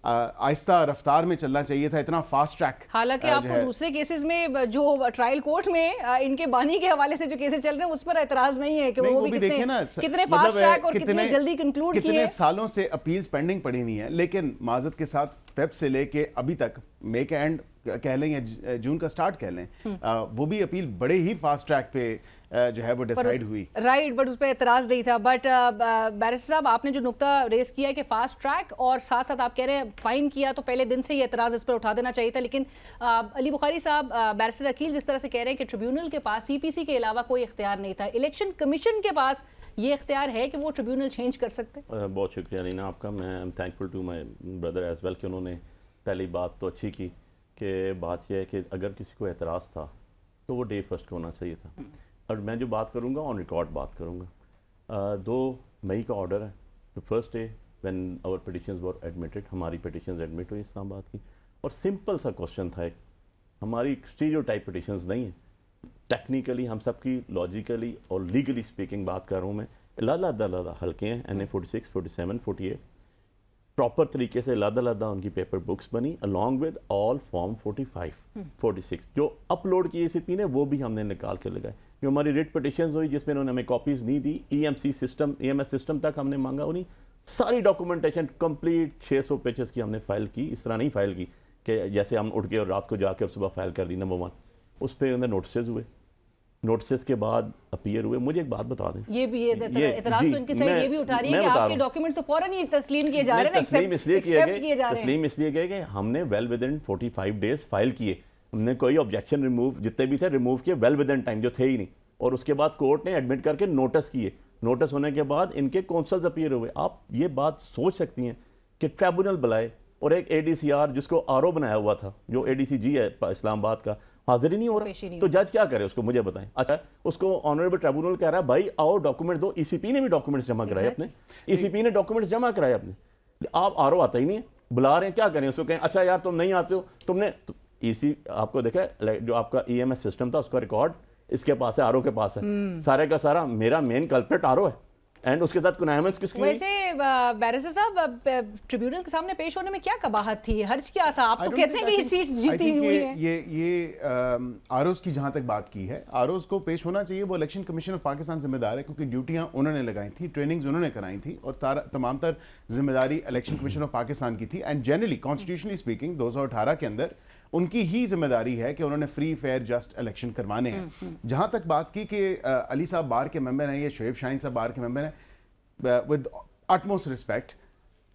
आहिस्ता रफ्तार में चलना चाहिए था, इतना फास्ट ट्रैक। हालांकि आपको दूसरे केसेस में जो ट्रायल कोर्ट में इनके बानी के हवाले से जो केसेस चल रहे हैं उस पर एतराज नहीं है कि वो भी देखिए ना कितने फास्ट ट्रैक और कितने जल्दी कंक्लूड किए, कितने सालों से अपील्स पेंडिंग पड़ी नहीं है। लेकिन माजरत के साथ फेब से लेके अभी तक, मे के एंड कह लें या जून का स्टार्ट कह लें, वो भी अपील बड़े ही फास्ट ट्रैक पे जो है वो डिसाइड हुई, राइट, बट उस पर एतराज़ नहीं था। बट बैरिस्टर साहब, आपने जो नुक्ता रेस किया है कि फास्ट ट्रैक और साथ साथ आप कह रहे हैं फाइन किया, तो पहले दिन से ही एतराज़ इस पर उठा देना चाहिए था। लेकिन अली बुखारी साहब, बैरिस्टर अकील जिस तरह से कह रहे हैं कि ट्रिब्यूनल के पास सीपीसी के अलावा कोई इख्तियार नहीं था, इलेक्शन कमीशन के पास ये इख्तियार है कि वो ट्रिब्यूनल चेंज कर सकते? बहुत शुक्रिया रीना आपका, मैं am thankful to my brother as well कि उन्होंने पहली बात तो अच्छी की कि बात यह है कि अगर किसी को एतराज़ था तो वो डे फर्स्ट होना चाहिए था। और मैं जो बात करूँगा ऑन रिकॉर्ड बात करूँगा। 2 मई का ऑर्डर है, the first day when our petitions were admitted, हमारी पिटिशंस एडमिट हुई इस्लामाबाद की, और सिंपल सा क्वेश्चन था, एक हमारी स्टीरियोटाइप पिटिशंस नहीं है, टेक्निकली हम सबकी लॉजिकली और लीगली स्पीकिंग बात कर रहा हूँ मैं, अलग हल्के हैं, NA 46, 47, 48, प्रॉपर तरीके से अलग उनकी पेपर बुक्स बनी अलॉन्ग विद ऑल फॉर्म 45, 46 जो अपलोड किए CP ने, वो भी हमने निकाल के लगाए। जो हमारी रिट पिटिशंस हुई जिसमें उन्होंने हमें कॉपीज़ नहीं दी, EMS सिस्टम तक हमने मांगा, उन्हीं सारी डॉक्यूमेंटेशन कंप्लीट 600 पेजेस की हमने फाइल की। इस तरह नहीं फाइल की कि जैसे हम उठ गए और रात को जाकर सुबह फाइल कर दी। नंबर 1 उस पर उन्हें नोटिस हुए, नोटिस के बाद अपीयर हुए। मुझे एक बात बता दें, ये भी एतराज़ तो इनकी साइड ये भी उठा रही है कि आपके डॉक्यूमेंट्स तो फौरन ही तस्लीम किए जा रहे हैं, तस्लीम इसलिए किए गए कि हमने well with in 45 days file किए, हमने कोई ऑब्जेक्शन रिमूव जितने भी थे रिमूव किए वेल विद इन टाइम, जो थे ही नहीं। और उसके बाद कोर्ट ने एडमिट करके नोटिस किए, नोटिस होने के बाद इनके काउंसल्स अपीयर हुए। आप ये बात सोच सकती हैं कि ट्रिब्यूनल बुलाए और एक ADCR जिसको RO बनाया हुआ था, जो ADCG है इस्लामाबाद का, हाजिर ही नहीं हो पेश ही नहीं रहा। तो जज क्या करे उसको, मुझे बताएं। अच्छा, उसको ऑनरेबल ट्रिब्यूनल कह रहा है भाई आओ डॉक्यूमेंट दो। ECP ने भी डॉक्यूमेंट्स जमा कराए अपने, ECP ने डॉक्यूमेंट्स जमा कराए अपने। आप RO आता ही नहीं है, बुला रहे हैं, क्या करें उसको, कहें अच्छा यार तुम नहीं आते हो, तुमने EC आपको देखा जो आपका EMS सिस्टम था उसका रिकॉर्ड इसके पास है, RO के पास है, सारे का सारा मेरा मेन कल्प्रिट RO है, एंड उसके साथ कन्हाइमेंट्स किसकी हुई? वैसे बैरिस्टर साहब, ट्रिब्यूनल के सामने पेश होने में क्या कबाहत थी, हर्ज क्या था? आप तो कहते हैं कि ये सीट जीती हुई है। ये आरोज की जहां तक बात की है, आरोज को पेश होना चाहिए, वो इलेक्शन कमीशन ऑफ पाकिस्तान जिम्मेदार है, क्योंकि ड्यूटियां उन्होंने लगाई थी, ट्रेनिंग्स उन्होंने कराई थी, और तमाम तर जिम्मेदारी इलेक्शन कमीशन ऑफ पाकिस्तान की थी। एंड जनरली कॉन्स्टिट्यूशनली स्पीकिंग 2018 के अंदर उनकी ही जिम्मेदारी है कि उन्होंने फ्री फेयर जस्ट इलेक्शन करवाने हैं। जहां तक बात की कि अली साहब बार के मेंबर हैं या शोएब शाहीन साहब बार के मेंबर हैं, with utmost respect,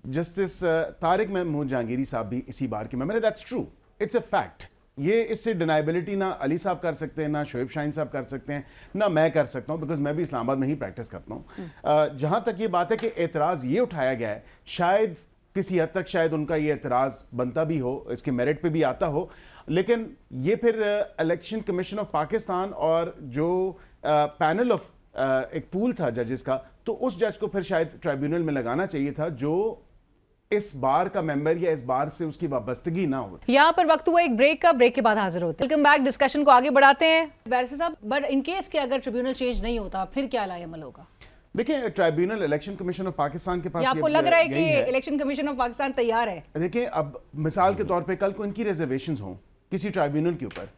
justice Tariq Mahmood Jahangiri साहब भी इसी बार के मेंबर है। That's true, it's a fact. ये इससे डिनाइबिलिटी ना अली साहब कर सकते हैं, ना शोएब शाहीन साहब कर सकते हैं, ना मैं कर सकता हूँ, बिकॉज मैं भी इस्लामाबाद में ही प्रैक्टिस करता हूँ। जहाँ तक ये बात है कि एतराज़ ये उठाया गया है, शायद किसी हद तक शायद उनका ये एतराज़ बनता भी हो, इसके मेरिट पे भी आता हो, लेकिन ये फिर इलेक्शन कमीशन ऑफ पाकिस्तान और जो पैनल ऑफ एक पूल था जजेस का, तो उस जज को फिर शायद ट्राइब्यूनल में लगाना चाहिए था जो इस बार का मेंबर या इस बार से उसकी वाबस्तगी ना हो। यहाँ पर वक्त हुआ एक ब्रेक का, ब्रेक के बाद हाजिर होते हैं। वेलकम बैक, डिस्कशन को आगे बढ़ाते हैं। बैरिस्टर साहब, बट इन केस के अगर ट्रिब्यूनल चेंज नहीं होता फिर क्या लाएअमल होगा? देखिए, tribunal election commission of Pakistan के पास आपको लग रहा है कि इलेक्शन कमीशन ऑफ पाकिस्तान तैयार है? देखिए, अब मिसाल के तौर पे कल को इनकी रिजर्वेशंस हों किसी ट्राइब्यूनल के ऊपर,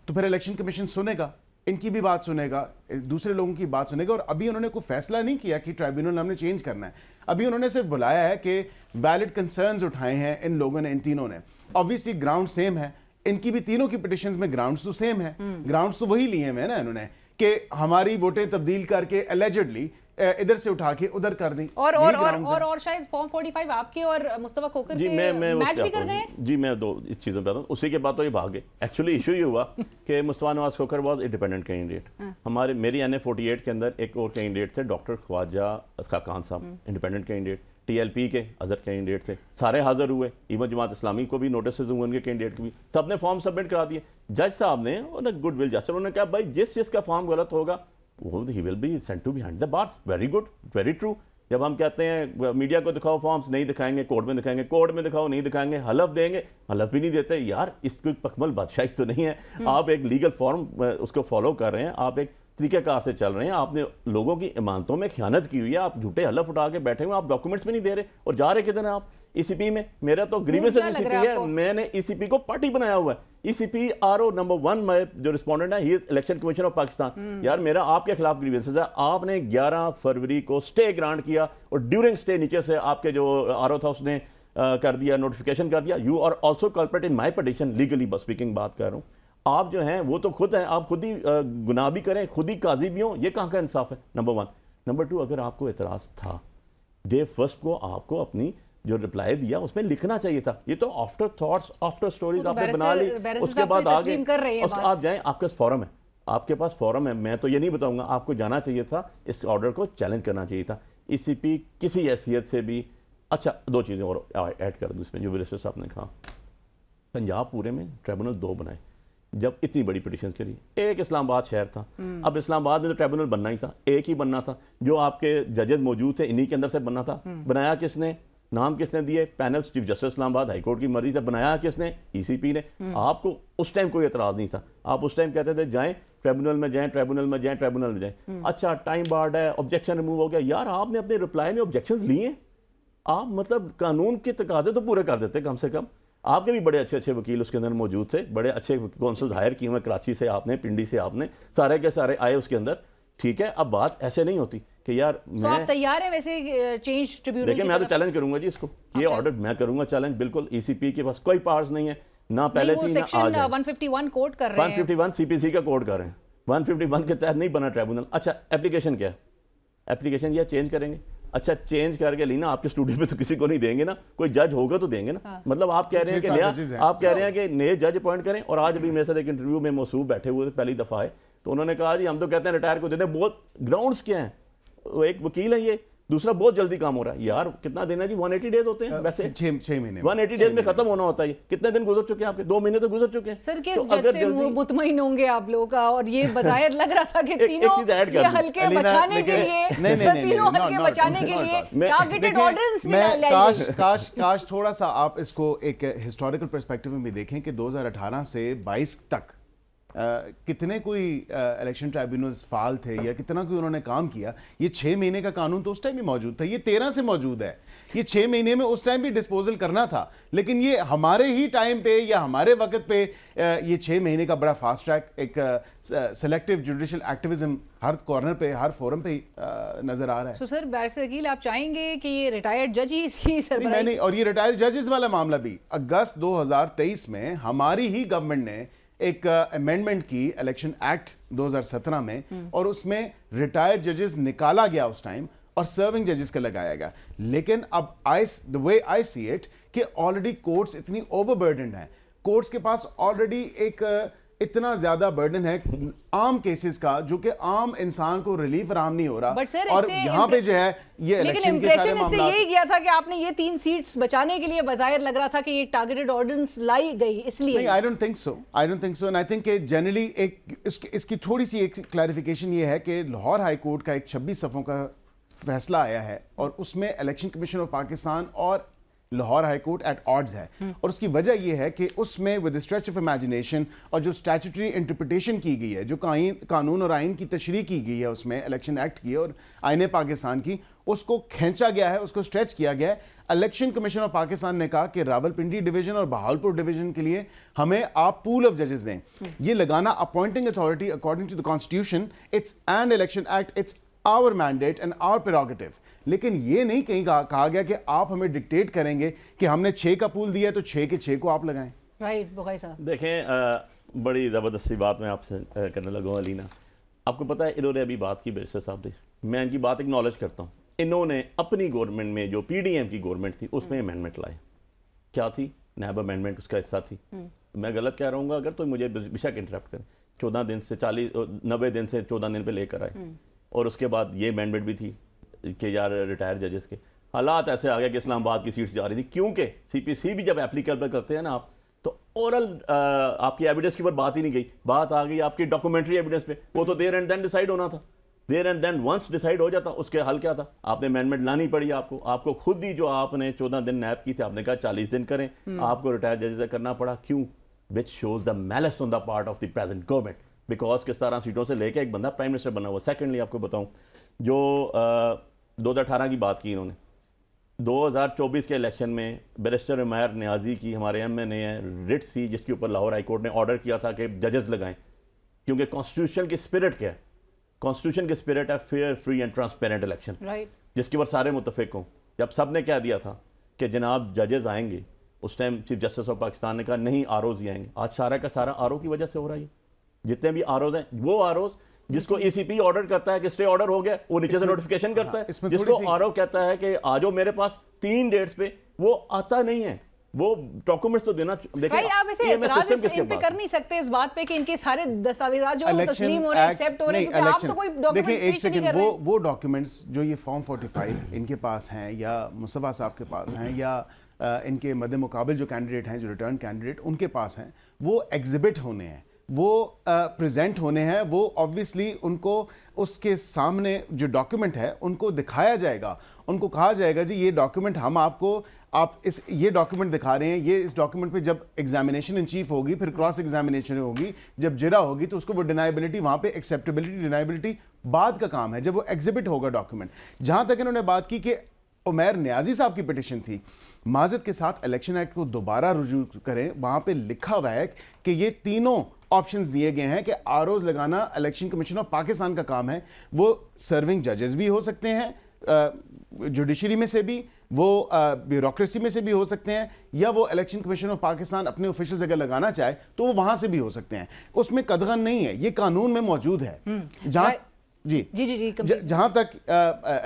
तो फिर इलेक्शन कमीशन सुनेगा, इनकी भी बात सुनेगा, दूसरे लोगों की बात सुनेगा। और अभी उन्होंने कोई फैसला नहीं किया कि ट्राइब्यूनल हमने चेंज करना है। अभी उन्होंने सिर्फ बुलाया है कि वैलिड कंसर्न्स उठाए हैं इन लोगों ने, इन तीनों ने। ऑब्वियसली ग्राउंड सेम है, इनकी भी तीनों की पिटिशंस में ग्राउंड्स तो सेम है, ग्राउंड्स तो वही लिए हुए हैं ना इन्होंने, कि हमारी वोटें तब्दील करके एलिजिडली इधर से उठा के उधर कर दी। और शायद फॉर्म 45 आपके और मुस्तफा खोकर जी, के मैं मैच भी कर गए। जी, मैं दो इस चीज़ों पे आता हूँ। उसी के बाद तो ये भागे। एक्चुअली इशू ये हुआ कि मुस्तफा नवाज खोकर वाज इंडिपेंडेंट कैंडिडेट। मेरी NA 48 के अंदर एक और कैंडिडेट थे, डॉक्टर ख्वाजा खान साहब, इंडिपेंडेंट कैंडिडेट। TLP के अदर कैंडिडेट थे, सारे हाजिर हुए। इवन जमात इस्लामी को भी नोटिस हुए, उनके कैंडिडेट को भी, सबने फॉर्म सबमिट करा दिए। जज साहब ने गुड विल जस्टिस, उन्होंने कहा भाई जिस जिसका फॉर्म गलत होगा he will be sent to behind the bars। Very good, very true. जब हम कहते हैं मीडिया को दिखाओ फॉर्म्स, नहीं दिखाएंगे, कोर्ट में दिखाएंगे, कोर्ट में दिखाओ, नहीं दिखाएंगे, हलफ देंगे, हलफ भी नहीं देते। यार इसको पकमल बादशाही तो नहीं है। आप एक लीगल फॉर्म उसको फॉलो कर रहे हैं, आप एक तरीक़ेकार से चल रहे हैं, आपने लोगों की इमानतों में खयानत की हुई है, आप झूठे हलफ उठा के बैठे हुए, आप डॉक्यूमेंट्स भी नहीं दे रहे, और जा रहे किधर हैं आप? ECP में। मेरा तो ग्रीवेंस ECP है, मैंने ECP को पार्टी बनाया हुआ है। ECP RO नंबर 1 जो रिस्पोंडेंट है, he is election commission of Pakistan. यार मेरा आपके खिलाफ ग्रीवेंसेस है, आपने 11 फरवरी को स्टे ग्रांट किया, और ड्यूरिंग स्टे नीचे से आपके जो RO था उसने कर दिया, नोटिफिकेशन कर दिया। You are also culprit in my petition, legally बस स्पीकिंग बात कर रहा हूँ। आप जो हैं वो तो खुद हैं, आप खुद ही गुनाह भी करें, खुद ही काजी भी हों, ये कहाँ का इंसाफ है? नंबर 1। नंबर 2, अगर आपको एतराज़ था डे फर्स्ट को, आपको अपनी जो रिप्लाई दिया उसमें लिखना चाहिए था। ये तो आफ्टर थॉट्स, आफ्टर स्टोरीज आपने बना ली, उसके बाद आगे आप जाएं, आपके पास फॉरम है, आपके पास फॉरम है। मैं तो ये नहीं बताऊंगा, आपको जाना चाहिए था, इस ऑर्डर को चैलेंज करना चाहिए था। ECP किसी हैसियत से भी। अच्छा, 2 चीज़ें और ऐड कर दूँ इसमें, जो बैरिस्टर साहब ने कहा, पंजाब पूरे में ट्रिब्यूनल 2 बनाए जब इतनी बड़ी पिटिशन के लिए। एक इस्लामाबाद शहर था, अब इस्लामाबाद में तो ट्रिब्यूनल बनना ही था, एक ही बनना था, जो आपके जजेस मौजूद थे इन्हीं के अंदर से बनना था। बनाया किसने, नाम किसने दिए? Panel chief justice Islamabad high court की मर्जी से बनाया किसने? ECP ने। आपको उस टाइम कोई एतराज़ नहीं था, आप उस टाइम कहते थे जाएं ट्रिब्यूनल में जाएं, ट्रिब्यूनल में जाएं, ट्रिब्यूनल में जाएं। अच्छा, टाइम बार्ड है, ऑब्जेक्शन रिमूव हो गया। यार आपने अपने रिप्लाई में ऑब्जेक्शंस लिए, आप मतलब कानून के तकाजे तो पूरे कर देते कम से कम। आपके भी बड़े अच्छे अच्छे वकील उसके अंदर मौजूद थे, बड़े अच्छे कौंसल्स हायर किए हुए, कराची से आपने, पिंडी से आपने, सारे के सारे आए उसके अंदर। ठीक है, अब बात ऐसे नहीं होती कि यार मैं, आप तैयार हैं वैसे चेंज ट्रिब्यूनल? देखिए, मैं तो चैलेंज करूंगा जी इसको, ये ऑर्डर मैं करूंगा चैलेंज, बिल्कुल। ECP के पास कोई पावर्स नहीं है, ना पहले थी ना आज। 151 कोर्ट कर रहे हैं, 151 CPC का कोर्ट कर रहे हैं, 151 के तहत नहीं बना ट्रिब्यूनल। अच्छा, एप्लीकेशन क्या है? एप्लीकेशन ये चेंज करेंगे। अच्छा, चेंज करके लीना, आपके स्टूडियो में तो किसी को नहीं देंगे ना, कोई जज होगा तो देंगे ना। हाँ। मतलब आप कह रहे हैं कि नया, आप कह रहे हैं कि नए जज अपॉइंट करें। और आज भी मेरे साथ एक इंटरव्यू में मौसूफ बैठे हुए थे, पहली दफ़ा है, तो उन्होंने कहा जी हम तो कहते हैं रिटायर को दे दें। बहुत ग्राउंड्स क्या हैं? वो एक वकील है, ये दूसरा बहुत जल्दी काम हो रहा है यार। कितना दिन है जी? 180 डेज होते हैं वैसे, 6 महीने 180 डेज में खत्म होना होता है। कितने दिन गुजर चुके हैं आपके? 2 महीने तो गुजर चुके हैं सर किस तो जज से मुतमईन होंगे आप लोग का? और ये बज़ाहिर लग रहा था कि तीनों ये हल्के बचाने के लिए, तीनों हल्के बचाने के लिए टारगेटेड ऑर्डर्स में काश थोड़ा सा आप इसको एक हिस्टोरिकल पर्सपेक्टिव में भी देखें कि 2018 से 22 तक कितने कोई इलेक्शन ट्राइब्यूनल्स फाल थे या कितना कोई उन्होंने काम किया। ये 6 महीने का कानून तो उस टाइम भी मौजूद था, ये 13 से मौजूद है। ये 6 महीने में उस टाइम भी डिस्पोजल करना था, लेकिन ये हमारे ही टाइम पे या हमारे वक्त पे ये 6 महीने का बड़ा फास्ट ट्रैक, एक सेलेक्टिव जुडिशियल एक्टिविज्म हर कॉर्नर पे, हर फोरम पे नजर आ रहा है। सो सर बैरिस्टर अकील, आप चाहेंगे कि ये रिटायर्ड जज ही इसकी सरबराही? नहीं, और ये रिटायर्ड जजेस वाला मामला भी अगस्त 2023 में हमारी ही गवर्नमेंट ने एक अमेंडमेंट की इलेक्शन एक्ट 2017 में, और उसमें रिटायर्ड जजेस निकाला गया उस टाइम और सर्विंग जजेस का लगाया गया। लेकिन अब the way I see it कि ऑलरेडी कोर्ट्स इतनी ओवरबर्डन्ड है, कोर्ट्स के पास ऑलरेडी एक इतना ज्यादा बर्डन है आम केसेस का, जो कि आम इंसान को रिलीफ आराम नहीं हो रहा। और यहाँ पे जो है ये इलेक्शन के सारे मामले, यही गया था कि आपने ये 3 सीट्स बचाने के लिए बजायर लग रहा था कि ये टारगेटेड ऑर्डिनेंस लाई गई, इसलिए नहीं। I don't think so and I think generally एक इसकी थोड़ी सी एक क्लैरिफिकेशन ये है कि लाहौर हाई कोर्ट का एक 26 सफ़ों का फैसला आया है और उसमें इलेक्शन कमीशन ऑफ पाकिस्तान और Lahore high court at odds है। और उसकी वजह यह है कि उसमें विद स्ट्रेच ऑफ इमेजिनेशन और जो स्टैट्यूटरी इंटरप्रिटेशन की गई है, जो कानून और आइन की तशरीह की गई है उसमें, इलेक्शन एक्ट की और आइन पाकिस्तान की, उसको खींचा गया है, उसको स्ट्रेच किया गया है। इलेक्शन कमीशन ऑफ पाकिस्तान ने कहा कि रावलपिंडी डिवीजन और बहावलपुर डिवीजन के लिए हमें आप पूल ऑफ जजेस दें। ये लगाना appointing authority according to the constitution, it's and election act, it's our mandate and our prerogative. लेकिन ये नहीं कहीं कहा गया कि आप हमें डिक्टेट करेंगे कि हमने 6 का पूल दिया है तो 6 के 6 को आप लगाएं। राइट बुखारी साहब, देखें बड़ी ज़बरदस्ती बात मैं आपसे करने लगा हूँ अलीना। आपको पता है इन्होंने अभी बात की बैरिस्टर साहब ने, मैं इनकी बात एक्नॉलेज करता हूँ। इन्होंने अपनी गवर्नमेंट में जो PDM की गवर्नमेंट थी उसमें अमेंडमेंट लाए। क्या थी? नैब अमेंडमेंट उसका हिस्सा थी। मैं गलत कह रहा हूँ अगर तो मुझे बेशक इंटरप्ट करें। 14 दिन से 90 दिन से 14 दिन पे लेकर आए, और उसके बाद ये अमेंडमेंट भी थी कि यार रिटायर्ड जजेस के हालात ऐसे आ गए कि इस्लामाबाद की सीट्स जा रही थी, क्योंकि CPC भी जब एप्लीकेबल करते हैं ना आप, तो ओरल आपकी एविडेंस के ऊपर बात ही नहीं गई, बात आ गई आपकी डॉक्यूमेंट्री एविडेंस पे। वो तो देयर एंड देन डिसाइड होना था, there and then once decide हो जाता, उसके हल क्या था? आपने अमेंडमेंट लानी पड़ी आपको खुद ही, जो आपने 14 दिन नैब की थी, आपने कहा 40 दिन करें, आपको रिटायर्ड जजेस करना पड़ा। क्यों? Which shows the malice on the part of the present government, because किस तरह सीटों से लेके एक बंदा प्राइम मिनिस्टर बना हुआ। सेकेंडली आपको बताऊं, जो 2018 की बात की इन्होंने, 2024 के इलेक्शन में बैरिस्टर उमैर नियाजी की, हमारे MNA है, रिट थी जिसके ऊपर लाहौर हाई कोर्ट ने ऑर्डर किया था कि जजेस लगाएं, क्योंकि कॉन्स्टिट्यूशन की स्पिरिट क्या है? कॉन्स्टिट्यूशन की स्पिरिट है fair, free and transparent election, जिसके ऊपर सारे मुतफिक हों। जब सब ने क्या दिया था कि जनाब जजेस आएंगे, उस time chief justice of Pakistan ने कहा नहीं ROs ही आएंगे। आज सारा का सारा RO की वजह से हो रहा है। जितने भी ROs हैं, वो ROs जिसको ECP ऑर्डर करता है कि स्टे ऑर्डर हो गया, वो नीचे से नोटिफिकेशन करता है। जिसको RO कहता है कि आ जाओ मेरे पास 3 डेट्स पे, वो आता नहीं है। वो डॉक्यूमेंट्स तो देना। देखिए आप इसे एतराज इन पे कर नहीं सकते इस बात पे कि इनके सारे दस्तावेजात जो तस्लीम हो रहे हैं, एक्सेप्ट हो रहे हैं, क्योंकि आप तो कोई डॉक्यूमेंट पेश नहीं कर रहे हैं। वो डॉक्यूमेंट्स जो ये फॉर्म 45 इनके पास हैं या मुस्तफा साहब के पास हैं या इनके मद्दे मुकाबिल जो कैंडिडेट हैं, जो रिटर्न कैंडिडेट उनके पास हैं, वो एग्जिबिट होने हैं, वो प्रेजेंट होने हैं। वो ऑब्वियसली उनको उसके सामने जो डॉक्यूमेंट है उनको दिखाया जाएगा, उनको कहा जाएगा जी ये डॉक्यूमेंट हम आपको, आप ये डॉक्यूमेंट दिखा रहे हैं, ये इस डॉक्यूमेंट पे जब एग्जामिनेशन इन चीफ होगी, फिर क्रॉस एग्जामिनेशन होगी, जब जिरा होगी तो उसको वो डिनाइबिलिटी, वहाँ पे एक्सेप्टेबिलिटी डिनाइबिलिटी बाद का काम है, जब वो एग्जिबिट होगा डॉक्यूमेंट। जहाँ तक इन्होंने बात की कि उमैर नियाजी साहब की पिटिशन थी, माजत के साथ इलेक्शन एक्ट को दोबारा रुजू करें, वहाँ पे लिखा हुआ है कि ये तीनों ऑप्शंस दिए गए हैं कि ROs लगाना इलेक्शन कमीशन ऑफ पाकिस्तान का काम है। वो सर्विंग जजेस भी हो सकते हैं, जुडिशरी में से भी, वो ब्यूरोक्रेसी में से भी हो सकते हैं, या वो इलेक्शन कमीशन ऑफ पाकिस्तान अपने ऑफिशियल्स अगर लगाना चाहे तो वो वहां से भी हो सकते हैं। उसमें कदगन नहीं है, ये कानून में मौजूद है। जी जी जहां तक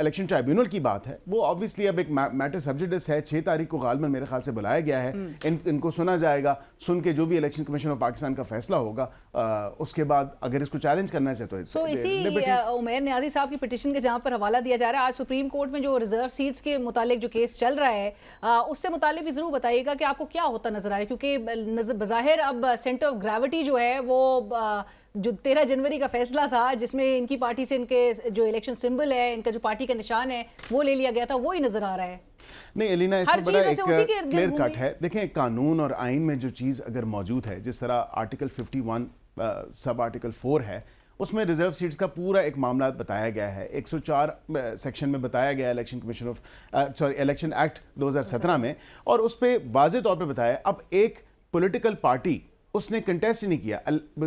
इलेक्शन ट्राइब्यूनल की बात है, वो ऑब्वियसली अब एक मैटर सब्जुडिस है। 6 तारीख को गालमन मेरे ख्याल से बुलाया गया है। इनको सुना जाएगा, सुन के जो भी इलेक्शन कमीशन ऑफ पाकिस्तान का फैसला होगा, उसके बाद अगर इसको चैलेंज करना चाहे तो इसी उमैर नियाजी साहब की पिटीशन के जहां पर हवाला दिया जा रहा है, आज सुप्रीम कोर्ट में जो रिजर्व सीट्स के मुतालिक जो केस चल रहा है, उससे मुतालिक भी जरूर बताइएगा कि आपको क्या होता नजर आए, क्योंकि बज़ाहिर अब सेंटर ऑफ ग्रेविटी जो है वो जो 13 जनवरी का फैसला था, जिसमें इनकी पार्टी से इनके जो इलेक्शन सिंबल है, इनका जो पार्टी का निशान है, वो ले लिया गया था, वो ही नजर आ रहा है। नहीं एलिना, इसमें बड़ा एक क्लियर क्लियर कट है। देखें, कानून और आइन में जो चीज़ अगर मौजूद है, जिस तरह आर्टिकल 51 सब आर्टिकल 4 है, उसमें रिजर्व सीट्स का पूरा एक मामला बताया गया है। 104 सेक्शन में बताया गया election commission of election act 2017 में, और उस पर वाज़ेह तौर पर बताया। अब एक पॉलिटिकल पार्टी उसने कंटेस्ट ही नहीं किया।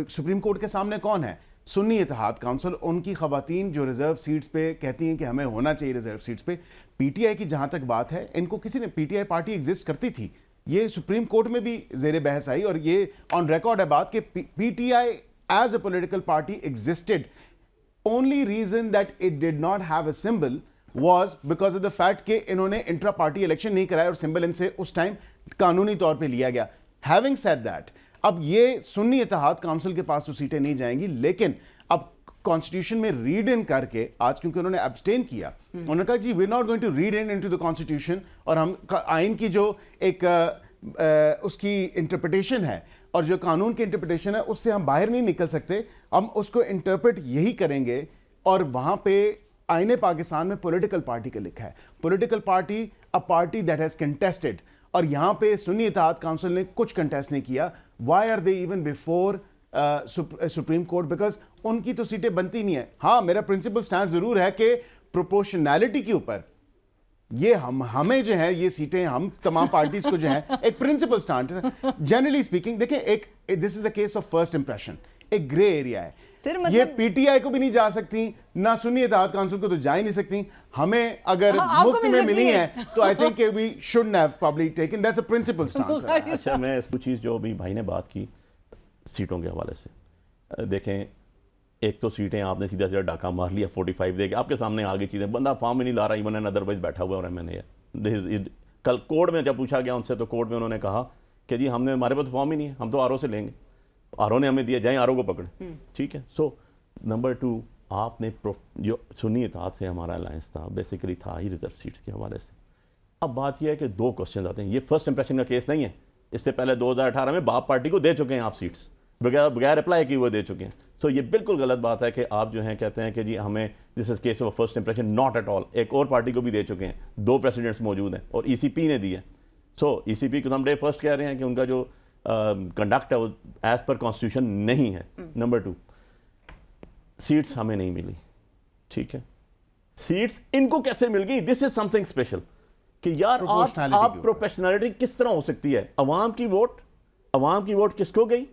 सुप्रीम कोर्ट के सामने कौन है? सुन्नी इत्तेहाद काउंसिल। उनकी खवातीन जो रिजर्व सीट्स पे कहती हैं कि हमें होना चाहिए रिजर्व सीट्स पे। पीटीआई की जहां तक बात है, इनको किसी ने, पीटीआई पार्टी एग्जिस्ट करती थी, ये सुप्रीम कोर्ट में भी जेर बहस आई, और ये ऑन रिकॉर्ड है बात कि PTI as a political party existed. Only reason that it did not have a symbol was because of the fact कि इन्होंने इंट्रा पार्टी इलेक्शन नहीं कराया और सिंबल इनसे उस टाइम कानूनी तौर पे लिया गया। Having said that, अब ये सुन्नी इत्तेहाद काउंसिल के पास तो सीटें नहीं जाएंगी, लेकिन अब कॉन्स्टिट्यूशन में रीड इन करके, आज क्योंकि उन्होंने एब्सटेन किया, उन्होंने कहा जी we not going to read in into the constitution, और हम आइन की जो एक उसकी इंटरप्रिटेशन है और जो कानून की इंटरप्रिटेशन है, उससे हम बाहर नहीं निकल सकते, हम उसको इंटरप्रेट यही करेंगे। और वहाँ पे आईने पाकिस्तान में पॉलिटिकल पार्टी का लिखा है, political party a party that has contested, और यहाँ पे सुन्नी इत्तेहाद काउंसिल ने कुछ कंटेस्ट नहीं किया। Why are they even before supreme court? Because उनकी तो सीटें बनती नहीं है। हाँ, मेरा प्रिंसिपल स्टैंड जरूर है कि प्रोपोर्शनैलिटी के ऊपर ये हमें जो है ये सीटें, हम तमाम पार्टीज को जो है एक प्रिंसिपल स्टैंड, जनरली स्पीकिंग। देखें, एक this is a case of first impression, एक ग्रे एरिया है। ये पीटीआई को भी नहीं जा सकती, ना सुन्नी इत्तेहाद काउंसिल को तो जा ही नहीं सकती। हमें अगर मुफ्त में मिली है तो I think we should have probably taken, that's a principal stance. अच्छा, मैं इस चीज़ जो अभी भाई ने बात की सीटों के हवाले से, देखें, एक तो सीटें आपने सीधा सीधा डाका मार लिया, 45 देके आपके सामने आगे चीज़ें, बंदा फॉर्म ही नहीं ला रहा, इवन एन अदरवाइज बैठा हुआ, और मैंने कल कोर्ट में जब पूछा गया उनसे, तो कोर्ट में उन्होंने कहा कि जी हमारे पास फॉर्म ही नहीं है, हम तो आरओ से लेंगे, आरओ ने हमें दिया, जाएं आरओ को पकड़े। ठीक है। सो नंबर 2, आपने जो सुन्नी इत्तेहाद से हमारा अलायंस था, बेसिकली था ही रिजर्व सीट्स के हवाले से। अब बात यह है कि 2 क्वेश्चन आते हैं। ये फर्स्ट इंप्रेशन का केस नहीं है, इससे पहले 2018 में बाप पार्टी को दे चुके हैं आप सीट्स, बगैर अप्लाई किए हुए दे चुके हैं। सो ये बिल्कुल गलत बात है कि आप जो हैं कहते हैं कि जी हमें this is case of first impression, not at all. एक और पार्टी को भी दे चुके हैं, 2 प्रेसिडेंट्स मौजूद हैं, और ईसीपी ने दी है। सो ईसीपी को हम डे फर्स्ट कह रहे हैं कि उनका जो कंडक्ट है वो एज पर कॉन्स्टिट्यूशन नहीं है। नंबर 2, सीट्स हमें नहीं मिली। ठीक है, सीट्स इनको कैसे मिल गई? दिस इज समथिंग स्पेशल कि यार आप प्रोफेशनलिटी किस तरह हो सकती है? अवाम की वोट किसको गई,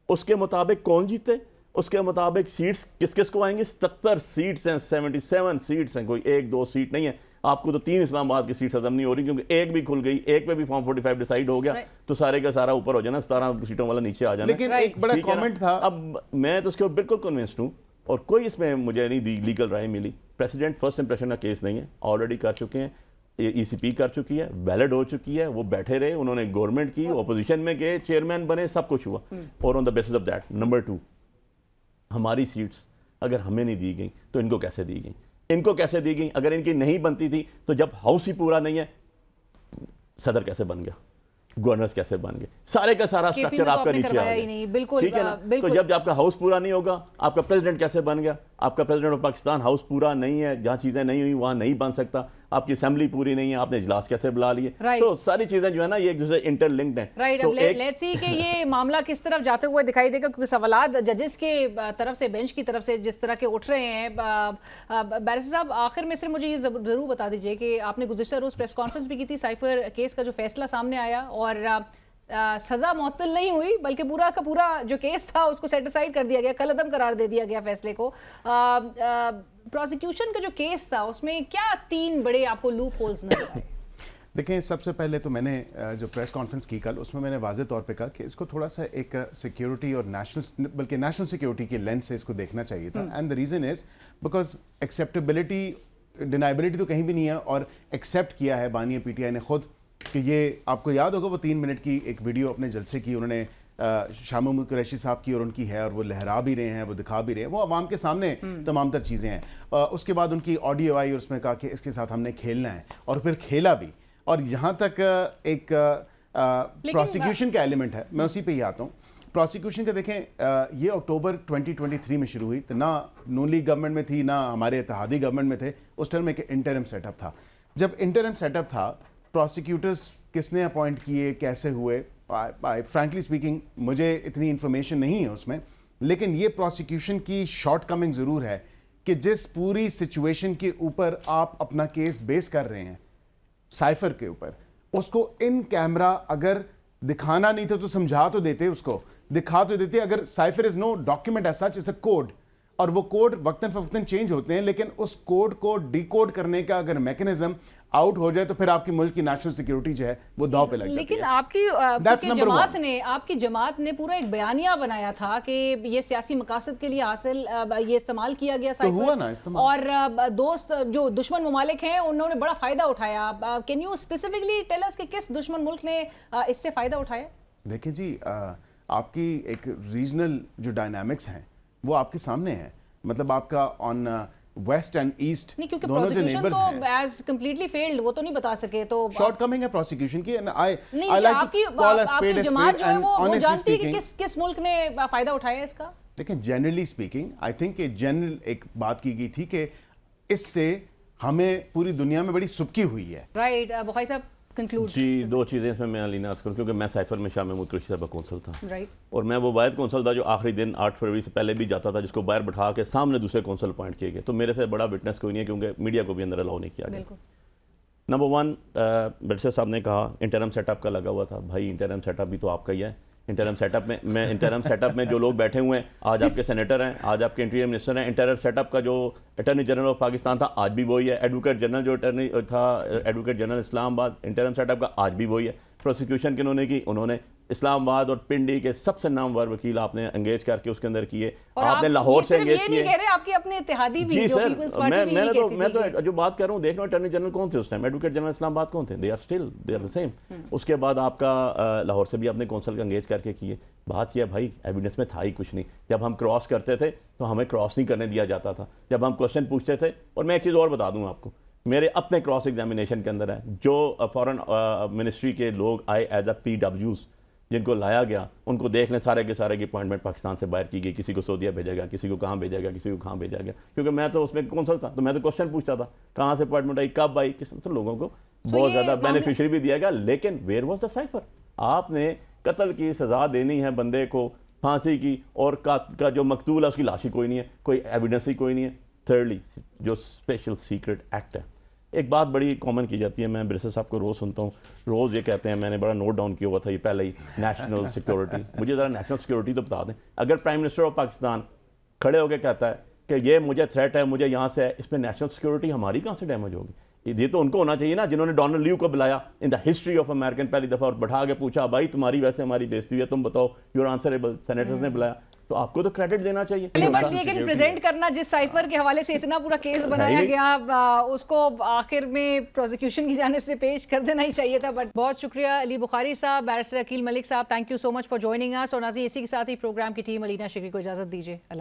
उसके मुताबिक कौन जीते, उसके मुताबिक सीट्स किस किस को आएंगे। 77 सीट्स हैं, 77 सीट्स हैं, कोई 1-2 सीट नहीं है। आपको तो 3 इस्लामाबाद की सीट्स हजम नहीं हो रही, क्योंकि एक भी खुल गई, एक पे भी फॉर्म 45 डिसाइड हो गया, तो सारे का सारा ऊपर हो जाना, 17 सीटों वाला नीचे आ जाना। लेकिन एक बड़ा कमेंट था, अब मैं तो उसके ऊपर बिल्कुल कन्विंस्ड हूँ, और कोई इसमें मुझे नहीं लीगल राय मिली। प्रेसिडेंट फर्स्ट इंप्रेशन का केस नहीं है, ऑलरेडी कर चुके हैं, ईसीपी कर चुकी है, वैलिड हो चुकी है, वो बैठे रहे, उन्होंने गवर्नमेंट की, ऑपोजिशन में गए, चेयरमैन बने, सब कुछ हुआ, और on the basis of that. Number 2, हमारी सीट्स अगर हमें नहीं दी गई तो इनको कैसे दी गई? इनको कैसे दी गई? अगर इनकी नहीं बनती थी तो जब हाउस ही पूरा नहीं है, सदर कैसे बन गया, गवर्नर्स कैसे बन गए, सारे का सारा स्ट्रक्चर आपका नीचे आ गया। बिल्कुल, ठीक है ना? तो जब आपका हाउस पूरा नहीं होगा, आपका प्रेसिडेंट कैसे बन गया? आपका प्रेसिडेंट ऑफ पाकिस्तान हाउस पूरा नहीं है, जहां चीजें नहीं हुई वहां नहीं बन सकता। आपकी असेंबली पूरी नहीं है, आपने इजलास कैसे बुला लिए? तो सारी चीजें जो है ना, ये एक दूसरे इंटरलिंक्ड हैं। राइट, अब लेट्स सी कि ये मामला किस तरफ जाते हुए दिखाई देगा, क्योंकि सवालात जजेस के तरफ से, बेंच की तरफ से जिस तरह के उठ रहे हैं। बैरिस्टर साहब, आखिर में सिर्फ मुझे ये जरूर बता दीजिए कि आपने गुज़िश्ता रोज प्रेस कॉन्फ्रेंस भी की थी, साइफर केस का जो फैसला सामने आया, और सजा मुअत्तल नहीं हुई, बल्कि पूरा का पूरा जो केस था उसको सेट असाइड कर दिया गया, कलअदम करार दे दिया गया फैसले को। प्रोसिक्यूशन का जो केस था उसमें क्या 3 बड़े आपको लूप होल्स नजर आए? देखें, सबसे पहले तो मैंने जो प्रेस कॉन्फ्रेंस की कल, उसमें मैंने वाज़े तौर पे कहा कि इसको थोड़ा सा एक सिक्योरिटी और बल्कि नेशनल सिक्योरिटी के लेंस से इसको देखना चाहिए था। And the reason is because acceptability, deniability तो कहीं भी नहीं है, और एक्सेप्ट किया है बानी पीटीआई ने खुद कि ये, आपको याद होगा वो 3 मिनट की एक वीडियो अपने जलसे की उन्होंने शाह महमूद कुरैशी साहब की और उनकी है, और वो लहरा भी रहे हैं, वो दिखा भी रहे हैं, वो आवाम के सामने तमाम तर चीज़ें हैं। उसके बाद उनकी ऑडियो आई और उसमें कहा कि इसके साथ हमने खेलना है, और फिर खेला भी। और यहाँ तक एक प्रोसिक्यूशन का एलिमेंट है, मैं उसी पे ही आता हूँ। प्रोसिक्यूशन का देखें, ये अक्टूबर 2023 में शुरू हुई, तो ना नून लीग गवर्नमेंट में थी, ना हमारे इत्तेहादी गवर्नमेंट में थे। उस टाइम एक इंटरिम सेटअप था। जब इंटरिम सेटअप था, प्रोसिक्यूटर्स किसने अपॉइंट किए, कैसे हुए, फ्रैंकली स्पीकिंग मुझे इतनी इन्फॉर्मेशन नहीं है उसमें, लेकिन ये प्रोसिक्यूशन की शॉर्ट कमिंग ज़रूर है कि जिस पूरी सिचुएशन के ऊपर आप अपना केस बेस कर रहे हैं, साइफर के ऊपर, उसको इन कैमरा अगर दिखाना नहीं था तो समझा तो देते, उसको दिखा तो देते। अगर cipher is no document as such, is a code, और वो कोड वक्तन फवक्तन चेंज होते हैं, लेकिन उस कोड को डिकोड करने का अगर मैकेनिज्म आउट हो जाए तो फिर आपकी मुल्क की नेशनल सिक्योरिटी जो है वो दांव पे लग जाती है। लेकिन आपकी जमात ने पूरा एक बयानिया बनाया था कि ये सियासी मकासद के लिए हासिल ये इस्तेमाल किया गया तो हुआ ना इस्तेमाल, और दोस्त जो दुश्मन ममालिक हैं उन्होंने बड़ा फायदा उठाया। Can you specifically tell us कि किस दुश्मन मुल्क ने इससे फायदा उठाया? देखिए जी, आपकी एक रीजनल जो डायनामिक्स हैं वो आपके सामने है। मतलब आपका ऑन वेस्ट एंड ईस्ट दोनों जो नेबर्स हैं, एज कंप्लीटली फेल्ड, वो तो नहीं बता सके, तो शॉर्ट कमिंग है प्रोसिक्यूशन की। एंड आई नहीं, लाइक आपकी टू कॉल अ स्पेड जमात वो ऑनेस्टली जानती है कि स्पीकिंग, किस मुल्क ने फायदा उठाया इसका। देखिए generally speaking I think general एक बात की गई थी कि इससे हमें पूरी दुनिया में बड़ी सुबकी हुई है। राइट, बुखारी साहब कंक्लूड। जी, 2 चीज़ें इसमें मैं अलीना अर्ज करूँ, क्योंकि मैं साइफर में शाह महमूद कुरैशी साहब का कौंसल था, राइट, और मैं वो वाहिद कौंसल था जो आखिरी दिन 8 फरवरी से पहले भी जाता था, जिसको बाहर बैठा के सामने दूसरे कौंसल अपॉइंट किए गए। तो मेरे से बड़ा विटनेस कोई नहीं है, क्योंकि मीडिया को भी अंदर अलाउ नहीं किया गया। नंबर 1, बड़से साहब ने कहा इंटरम सेटअप का लगा हुआ था। भाई इंटरम सेटअप भी तो आपका ही है। इंटरम सेटअप में जो लोग बैठे हुए हैं, आज आपके सेनेटर हैं, आज आपके इंटीरियर मिनिस्टर हैं। इंटरम सेटअप का जो अटॉर्नी जनरल ऑफ पाकिस्तान था, आज भी वही है। एडवोकेट जनरल जो अटॉर्नी था, advocate general Islamabad, interim setup का आज भी वही है। प्रोसिक्यूशन किन्होंने की? उन्होंने इस्लामाबाद और पिंडी के सबसे नामवर वकील आपने एंगेज करके उसके अंदर किए। आपने लाहौर से एंगेज किए। कह रहे आपके अपने इत्तेहादी भी, जी जो सर, पीपल्स पार्टी भी मैं तो जो बात कर रहा हूँ, देख लो अटॉर्नी जनरल कौन थे उस टाइम, एडवोकेट जनरल इस्लामाबाद कौन थे, दे आर द सेम। उसके बाद आपका लाहौर से भी आपने कौंसल का एंगेज करके किए। बात यह भाई एविडेंस में था ही कुछ नहीं। जब हम क्रॉस करते थे तो हमें क्रॉस नहीं करने दिया जाता था। जब हम क्वेश्चन पूछते थे, और मैं एक चीज़ और बता दूँ आपको, मेरे अपने क्रॉस एग्जामिनेशन के अंदर है, जो फॉरेन मिनिस्ट्री के लोग आए एज अ PWs, जिनको लाया गया, उनको देख लें, सारे के सारे की अपॉइंटमेंट पाकिस्तान से बाहर की गई। किसी को सऊदीया भेजा गया, किसी को कहाँ भेजा गया, किसी को कहाँ भेजा गया। क्योंकि मैं तो उसमें कौंसल था, तो मैं तो क्वेश्चन पूछता था, कहाँ से अपॉइंटमेंट आई, कब आई, किस। तो लोगों को बहुत ज़्यादा बेनिफिशियरी भी दिया गया। लेकिन वेयर वॉज द साइफर? आपने कत्ल की सज़ा देनी है बंदे को, फांसी की, और का जो मकतूल है उसकी लाश ही कोई नहीं है, कोई एविडेंस ही कोई नहीं है। थर्डली, जो स्पेशल सीक्रेट एक्ट है, एक बात बड़ी कॉमन की जाती है, मैं बिरसा साहब को रोज़ सुनता हूँ, रोज़ ये कहते हैं, मैंने बड़ा नोट डाउन किया हुआ था ये पहले ही, नेशनल सिक्योरिटी। मुझे ज़रा नेशनल सिक्योरिटी तो बता दें। अगर प्राइम मिनिस्टर ऑफ पाकिस्तान खड़े होकर कहता है कि ये मुझे थ्रेट है, मुझे यहाँ से है, इसमें नेशनल सिक्योरिटी हमारी कहाँ से डैमेज होगी? ये तो उनको होना चाहिए ना, जिन्होंने डोनाल्ड ल्यू को बुलाया in the history of American, पहली दफ़ा, और बैठा के पूछा, भाई तुम्हारी वैसे हमारी बेइज्जती हुई है, तुम बताओ, यू आर आंसरेबल। सेनेटर्स ने बुलाया, तो आपको तो क्रेडिट देना चाहिए। लेकिन प्रेजेंट करना, जिस साइफर के हवाले से इतना पूरा केस बनाया गया, उसको आखिर में प्रोसिक्यूशन की जानिब से पेश कर देना ही चाहिए था। बट बहुत शुक्रिया अली बुखारी साहब, बैरिस्टर अकील मलिक साहब, thank you so much for joining us. और नाज़रीन, इसी के साथ ही प्रोग्राम की टीम अलीना शिगरी को इजाज़त दीजिए।